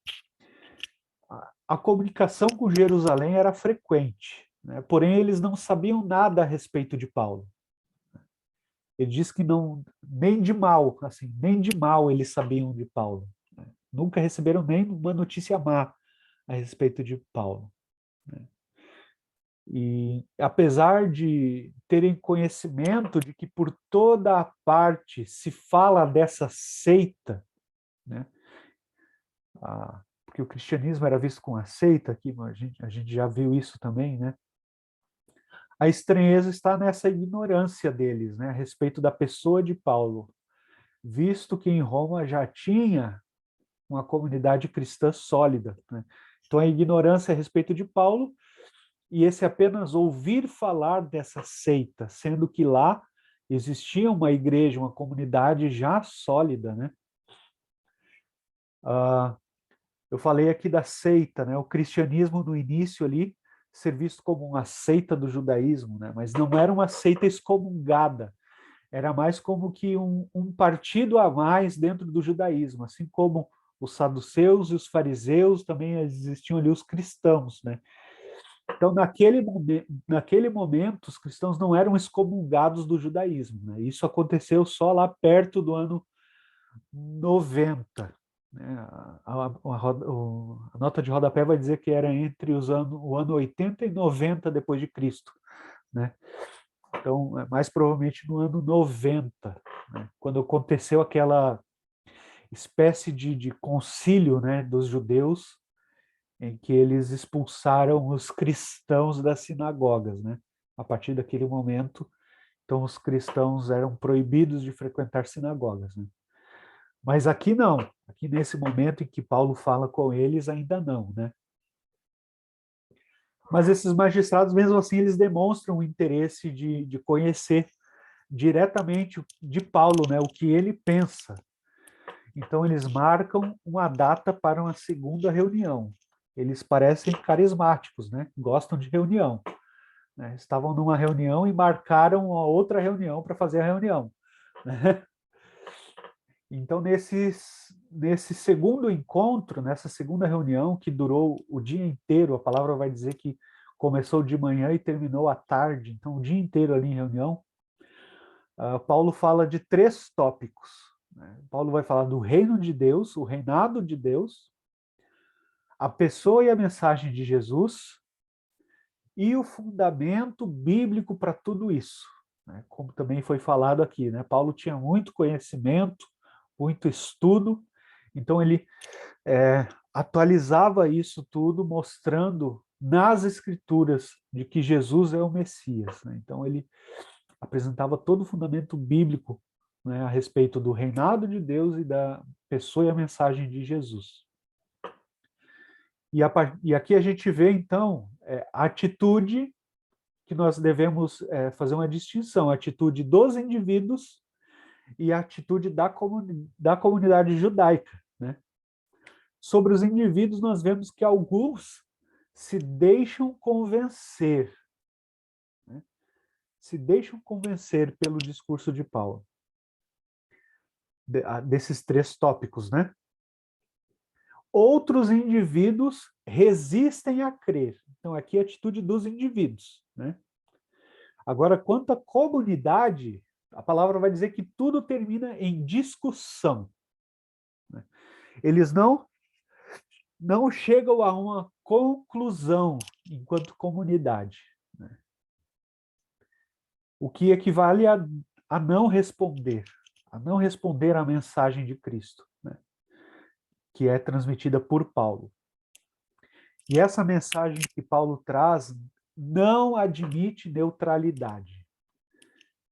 a comunicação com Jerusalém era frequente, né? Porém eles não sabiam nada a respeito de Paulo. Ele diz que não, nem de mal, assim, nem de mal eles sabiam de Paulo, né? Nunca receberam nem uma notícia má a respeito de Paulo, né? E apesar de terem conhecimento de que por toda a parte se fala dessa seita, né? Porque o cristianismo era visto como a seita, aqui a gente já viu isso também, né? A estranheza está nessa ignorância deles, né, a respeito da pessoa de Paulo, visto que em Roma já tinha uma comunidade cristã sólida, né? Então a ignorância a respeito de Paulo e esse apenas ouvir falar dessa seita, sendo que lá existia uma igreja, uma comunidade já sólida, né? Eu falei aqui da seita, né? O cristianismo no início ali ser visto como uma seita do judaísmo, né? Mas não era uma seita excomungada, era mais como que um partido a mais dentro do judaísmo, assim como os saduceus e os fariseus, também existiam ali os cristãos, né? Então, naquele momento, os cristãos não eram excomungados do judaísmo, né? Isso aconteceu só lá perto do ano 90. Né? A nota de rodapé vai dizer que era entre o ano 80 e 90 depois de Cristo, né? Então, mais provavelmente no ano 90, né? Quando aconteceu aquela espécie de concílio, né, dos judeus, em que eles expulsaram os cristãos das sinagogas, né? A partir daquele momento, então os cristãos eram proibidos de frequentar sinagogas, né? Mas aqui não, aqui nesse momento em que Paulo fala com eles, ainda não, né? Mas esses magistrados, mesmo assim, eles demonstram o interesse de conhecer diretamente de Paulo, né, o que ele pensa. Então, eles marcam uma data para uma segunda reunião. Eles parecem carismáticos, né? Gostam de reunião. Né? Estavam numa reunião e marcaram uma outra reunião para fazer a reunião. Né? Então, nesse segundo encontro, nessa segunda reunião, que durou o dia inteiro, a palavra vai dizer que começou de manhã e terminou à tarde, então o dia inteiro ali em reunião, Paulo fala de 3 tópicos. Né? Paulo vai falar do reino de Deus, o reinado de Deus, a pessoa e a mensagem de Jesus e o fundamento bíblico para tudo isso. Né? Como também foi falado aqui, né? Paulo tinha muito conhecimento, muito estudo, então ele atualizava isso tudo, mostrando nas Escrituras de que Jesus é o Messias. Né? Então ele apresentava todo o fundamento bíblico, né, a respeito do reinado de Deus e da pessoa e a mensagem de Jesus. E aqui a gente vê, então, a atitude que nós devemos fazer uma distinção, a atitude dos indivíduos e a atitude da comunidade judaica. Né? Sobre os indivíduos, nós vemos que alguns se deixam convencer, né? Se deixam convencer pelo discurso de Paulo, desses 3 tópicos, né? Outros indivíduos resistem a crer. Então, aqui é a atitude dos indivíduos, né? Agora, quanto à comunidade, a palavra vai dizer que tudo termina em discussão. Né? Eles não chegam a uma conclusão enquanto comunidade. Né? O que equivale a não responder à mensagem de Cristo, né? Que é transmitida por Paulo. E essa mensagem que Paulo traz não admite neutralidade.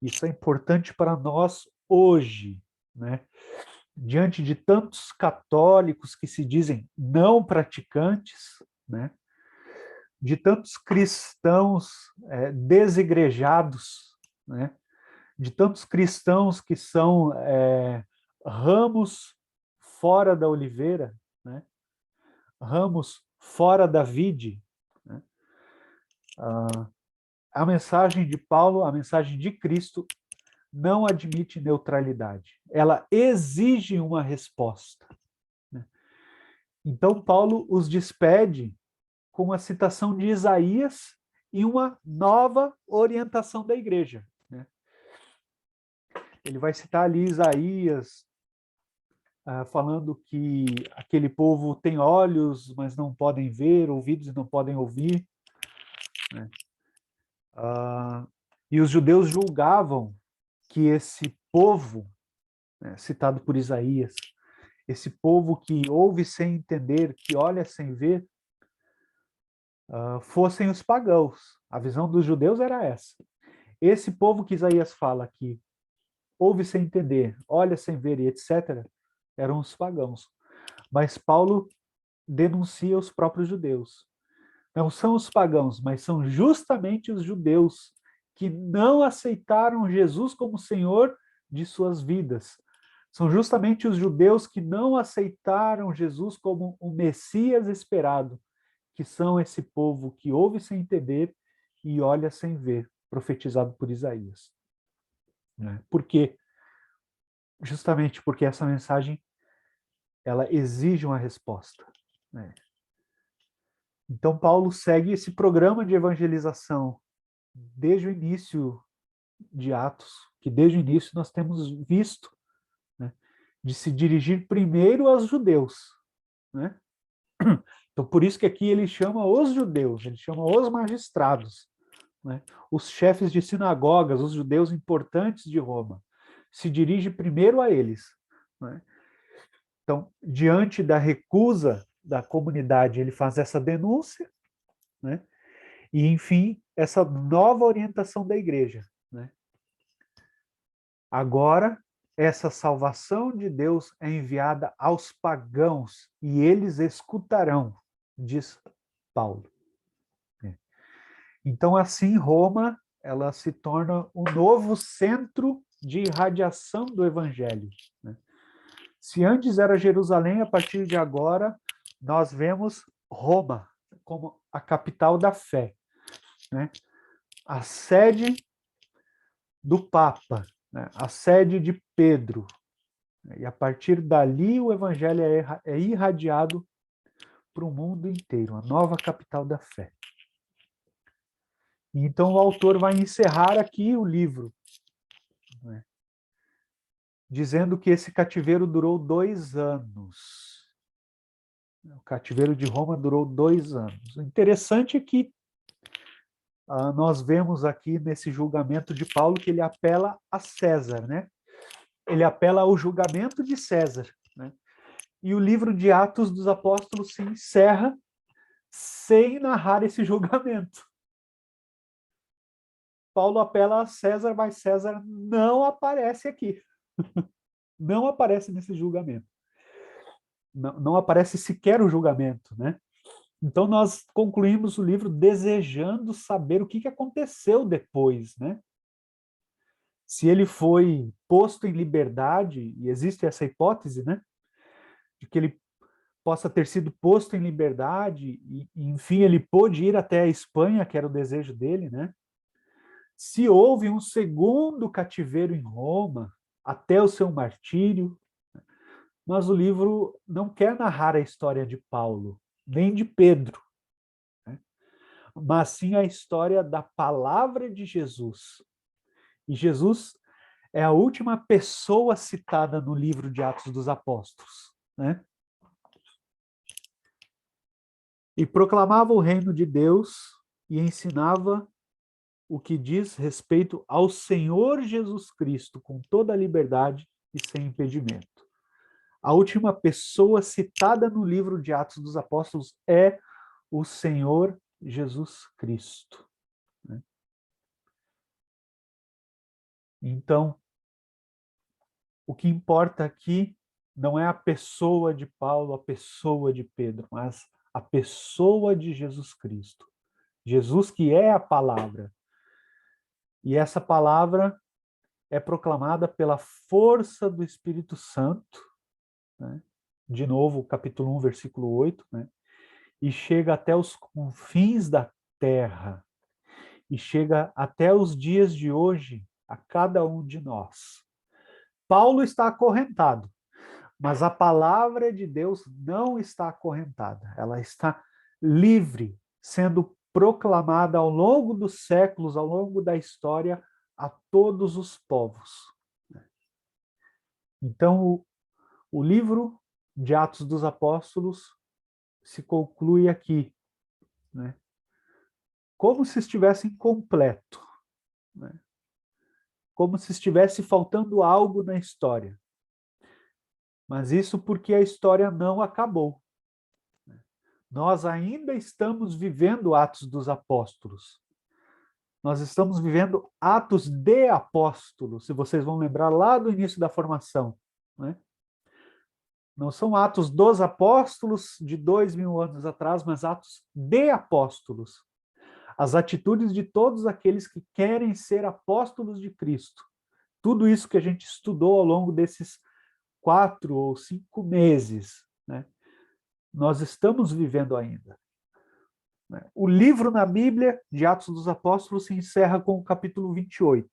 Isso é importante para nós hoje, né? Diante de tantos católicos que se dizem não praticantes, né? De tantos cristãos desigrejados, né? De tantos cristãos que são ramos fora da oliveira, né? Ramos fora da vide. Né? A mensagem de Paulo, a mensagem de Cristo, não admite neutralidade. Ela exige uma resposta. Né? Então, Paulo os despede com uma citação de Isaías e uma nova orientação da igreja. Né? Ele vai citar ali Isaías, falando que aquele povo tem olhos, mas não podem ver, ouvidos e não podem ouvir. Né? E os judeus julgavam que esse povo, né, citado por Isaías, esse povo que ouve sem entender, que olha sem ver, fossem os pagãos. A visão dos judeus era essa. Esse povo que Isaías fala aqui, ouve sem entender, olha sem ver e etc., eram os pagãos. Mas Paulo denuncia os próprios judeus. Não são os pagãos, mas são justamente os judeus que não aceitaram Jesus como Senhor de suas vidas. São justamente os judeus que não aceitaram Jesus como o Messias esperado, que são esse povo que ouve sem entender e olha sem ver, profetizado por Isaías. né? Por quê? Justamente porque essa mensagem ela exige uma resposta, né? Então, Paulo segue esse programa de evangelização desde o início de Atos, que desde o início nós temos visto, né, de se dirigir primeiro aos judeus, né? Então, por isso que aqui ele chama os judeus, ele chama os magistrados, né? Os chefes de sinagogas, os judeus importantes de Roma. Se dirige primeiro a eles, né? Então, diante da recusa da comunidade, ele faz essa denúncia, né? E, enfim, essa nova orientação da igreja, né? Agora, essa salvação de Deus é enviada aos pagãos e eles escutarão, diz Paulo. Então, assim, Roma, ela se torna o novo centro de irradiação do evangelho, né? Se antes era Jerusalém, a partir de agora, nós vemos Roma como a capital da fé, né? A sede do Papa, né? A sede de Pedro. E a partir dali o evangelho é irradiado para o mundo inteiro, a nova capital da fé. Então o autor vai encerrar aqui o livro, né, dizendo que esse cativeiro durou 2 anos. O cativeiro de Roma durou 2 anos. O interessante é que nós vemos aqui nesse julgamento de Paulo que ele apela a César, né? Ele apela ao julgamento de César, né? E o livro de Atos dos Apóstolos se encerra sem narrar esse julgamento. Paulo apela a César, mas César não aparece aqui. Não aparece nesse julgamento. Não aparece sequer o julgamento, né? Então nós concluímos o livro desejando saber o que aconteceu depois, né? Se ele foi posto em liberdade, e existe essa hipótese, né? De que ele possa ter sido posto em liberdade e enfim, ele pôde ir até a Espanha, que era o desejo dele, né? Se houve um segundo cativeiro em Roma, até o seu martírio, mas o livro não quer narrar a história de Paulo, nem de Pedro, né? Mas sim a história da palavra de Jesus. E Jesus é a última pessoa citada no livro de Atos dos Apóstolos, né? E proclamava o reino de Deus e ensinava o que diz respeito ao Senhor Jesus Cristo com toda a liberdade e sem impedimento. A última pessoa citada no livro de Atos dos Apóstolos é o Senhor Jesus Cristo, né? Então, o que importa aqui não é a pessoa de Paulo, a pessoa de Pedro, mas a pessoa de Jesus Cristo. Jesus que é a palavra. E essa palavra é proclamada pela força do Espírito Santo, né? De novo, capítulo 1, versículo 8, né? E chega até os confins da terra, e chega até os dias de hoje, a cada um de nós. Paulo está acorrentado, mas a palavra de Deus não está acorrentada, ela está livre, sendo proclamada ao longo dos séculos, ao longo da história, a todos os povos. Então, o livro de Atos dos Apóstolos se conclui aqui, né? Como se estivesse incompleto, né? Como se estivesse faltando algo na história. Mas isso porque a história não acabou. Nós ainda estamos vivendo Atos dos Apóstolos. Nós estamos vivendo Atos de Apóstolos, se vocês vão lembrar lá do início da formação, né? Não são Atos dos Apóstolos de 2000 anos atrás, mas Atos de Apóstolos. As atitudes de todos aqueles que querem ser apóstolos de Cristo. Tudo isso que a gente estudou ao longo desses 4 ou 5 meses, né? Nós estamos vivendo ainda. O livro na Bíblia de Atos dos Apóstolos se encerra com o capítulo 28.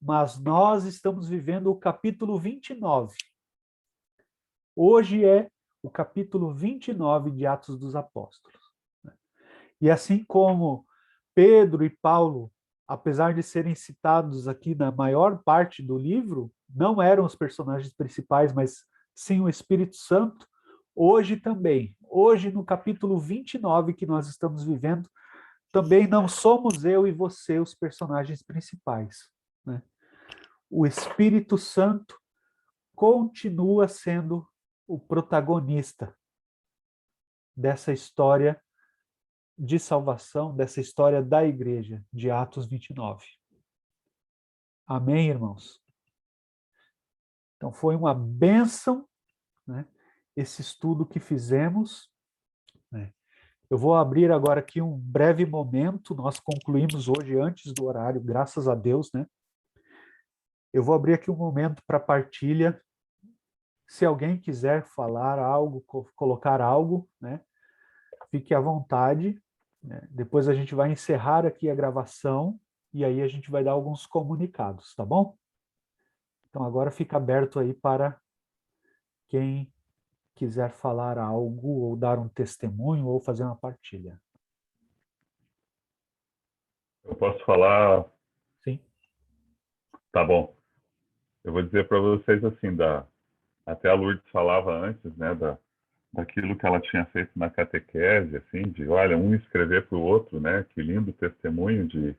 mas nós estamos vivendo o capítulo 29. Hoje é o capítulo 29 de Atos dos Apóstolos. E assim como Pedro e Paulo, apesar de serem citados aqui na maior parte do livro, não eram os personagens principais, mas sim o Espírito Santo, hoje também, hoje no capítulo 29 que nós estamos vivendo, também não somos eu e você os personagens principais, né? O Espírito Santo continua sendo o protagonista dessa história de salvação, dessa história da igreja, de Atos 29. Amém, irmãos? Então, foi uma bênção, né, esse estudo que fizemos, né? Eu vou abrir agora aqui um breve momento, nós concluímos hoje antes do horário, graças a Deus, né? Eu vou abrir aqui um momento para partilha. Se alguém quiser falar algo, colocar algo, né, fique à vontade, né? Depois a gente vai encerrar aqui a gravação e aí a gente vai dar alguns comunicados, tá bom? Então agora fica aberto aí para quem quiser falar algo ou dar um testemunho ou fazer uma partilha. Eu posso falar? Sim. Tá bom. Eu vou dizer para vocês assim, até a Lourdes falava antes, né, daquilo que ela tinha feito na catequese, assim, de, olha, um escrever para o outro, né, que lindo testemunho de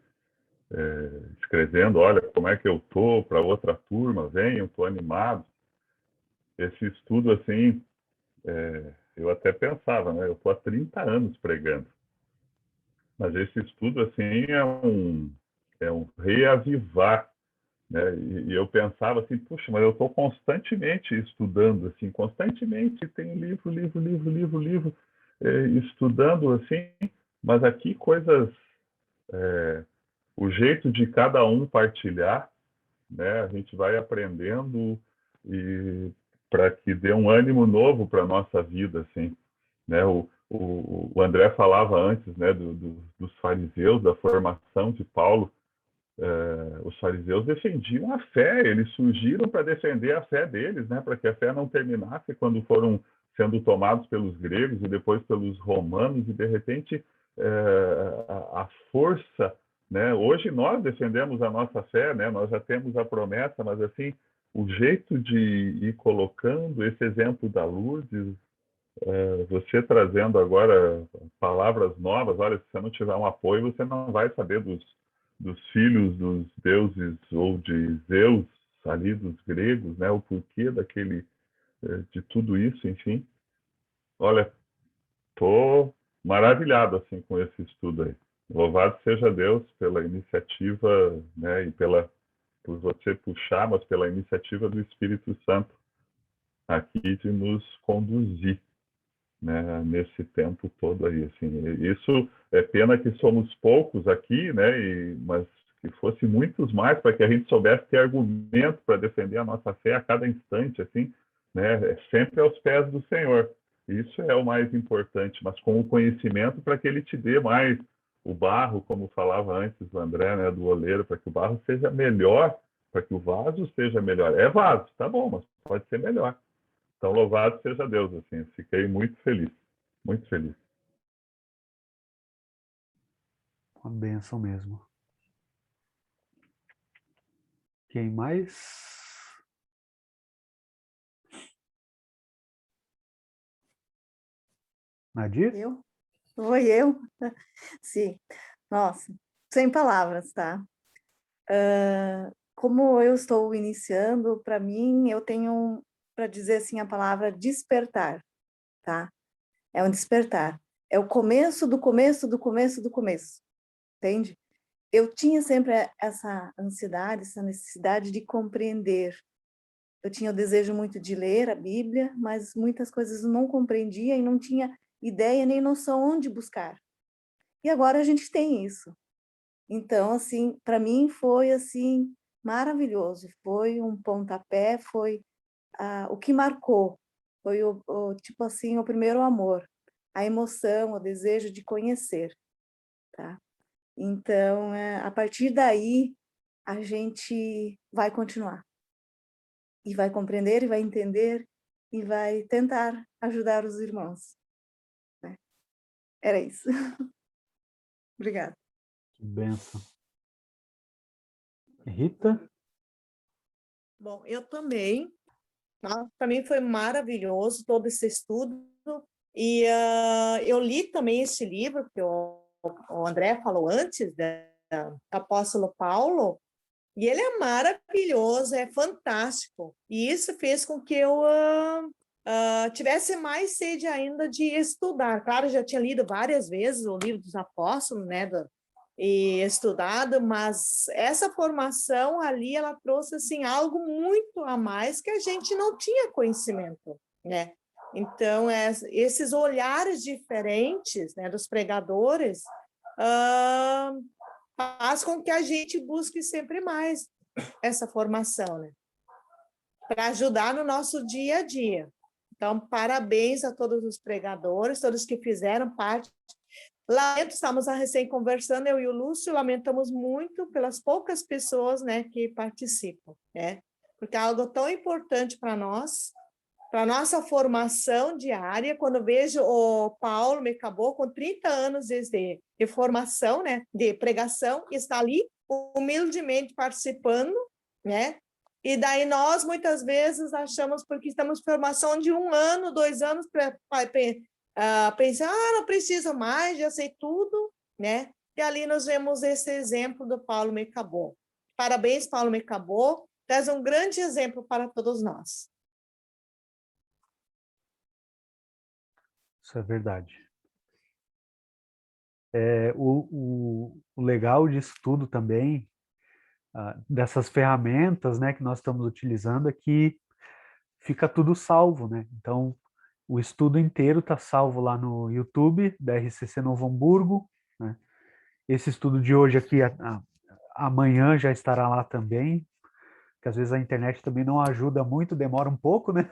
escrevendo, olha, como é que eu tô para outra turma, venham, tô animado. Esse estudo, assim, eu até pensava, né, eu tô há 30 anos pregando, mas esse estudo, assim, é um reavivar, né? E eu pensava assim, puxa, mas eu estou constantemente estudando, assim, constantemente tenho livro, estudando, assim, mas aqui coisas, o jeito de cada um partilhar, né? A gente vai aprendendo e para que dê um ânimo novo para a nossa vida, assim, né? O André falava antes, né, dos fariseus, da formação de Paulo. Os fariseus defendiam a fé, eles surgiram para defender a fé deles, né, para que a fé não terminasse quando foram sendo tomados pelos gregos e depois pelos romanos, e de repente a força, né, hoje nós defendemos a nossa fé, né, nós já temos a promessa, mas assim, o jeito de ir colocando esse exemplo da Lourdes, você trazendo agora palavras novas, olha, se você não tiver um apoio, você não vai saber dos filhos dos deuses ou de Zeus ali dos gregos, né? O porquê de tudo isso, enfim. Olha, tô maravilhado assim com esse estudo aí. Louvado seja Deus pela iniciativa, né? E por você puxar, mas pela iniciativa do Espírito Santo aqui de nos conduzir, né, nesse tempo todo aí, assim. Isso é pena que somos poucos aqui, né, mas que fosse muitos mais para que a gente soubesse ter argumento para defender a nossa fé a cada instante, assim, né, sempre aos pés do Senhor. Isso é o mais importante, mas com o conhecimento para que ele te dê mais o barro, como falava antes o André, né, do oleiro, para que o barro seja melhor, para que o vaso seja melhor. É vaso, tá bom, mas pode ser melhor. Então, louvado seja Deus, assim, fiquei muito feliz, muito feliz. Uma bênção mesmo. Quem mais? Nadir? Eu? Oi, eu? Sim. Nossa, sem palavras, tá? Como eu estou iniciando, para mim, eu tenho para dizer assim a palavra despertar, tá? É um despertar. É o começo do começo do começo do começo, entende? Eu tinha sempre essa ansiedade, essa necessidade de compreender. Eu tinha o desejo muito de ler a Bíblia, mas muitas coisas eu não compreendia e não tinha ideia nem noção onde buscar. E agora a gente tem isso. Então, assim, para mim foi assim maravilhoso. Foi um pontapé, foi o que marcou. Foi tipo assim, o primeiro amor, a emoção, o desejo de conhecer, tá? Então, a partir daí, a gente vai continuar. E vai compreender, e vai entender, e vai tentar ajudar os irmãos. Né? Era isso. Obrigada. Que bênção. Rita? Bom, eu também, tá? Para mim foi maravilhoso todo esse estudo, e eu li também esse livro que o André falou antes, do apóstolo Paulo, e ele é maravilhoso, é fantástico, e isso fez com que eu tivesse mais sede ainda de estudar. Claro, já tinha lido várias vezes o livro dos apóstolos, né, e estudado, mas essa formação ali, ela trouxe, assim, algo muito a mais que a gente não tinha conhecimento, né? Então, esses olhares diferentes, né, dos pregadores, faz com que a gente busque sempre mais essa formação, né? Para ajudar no nosso dia a dia. Então, parabéns a todos os pregadores, todos que fizeram parte. Lamento, estamos recém conversando, eu e o Lúcio lamentamos muito pelas poucas pessoas, né, que participam, né? Porque é algo tão importante para nós, para nossa formação diária. Quando vejo o Paulo me acabou com 30 anos de formação, né, de pregação, está ali humildemente participando, né? E daí nós muitas vezes achamos, porque estamos em formação de 1 ano, 2 anos, pensar, não preciso mais, já sei tudo, né? E ali nós vemos esse exemplo do Paulo Mecabô. Parabéns, Paulo Mecabô, traz um grande exemplo para todos nós. Isso é verdade. O legal disso tudo também, dessas ferramentas, né, que nós estamos utilizando, é que fica tudo salvo, né? Então, o estudo inteiro está salvo lá no YouTube, da RCC Novo Hamburgo, né? Esse estudo de hoje aqui, amanhã já estará lá também, que às vezes a internet também não ajuda muito, demora um pouco, né?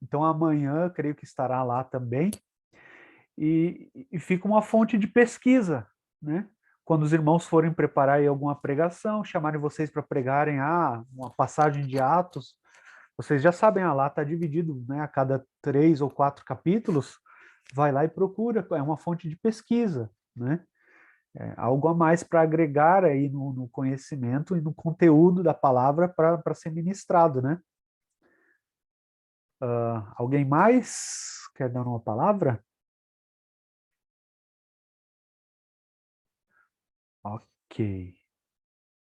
Então, amanhã, creio que estará lá também. E fica uma fonte de pesquisa, né? Quando os irmãos forem preparar aí alguma pregação, chamarem vocês para pregarem uma passagem de Atos, vocês já sabem, lá está dividido, né, a cada 3 ou 4 capítulos, vai lá e procura, é uma fonte de pesquisa, né? Algo a mais para agregar aí no conhecimento e no conteúdo da palavra para ser ministrado, né? Alguém mais quer dar uma palavra? Ok.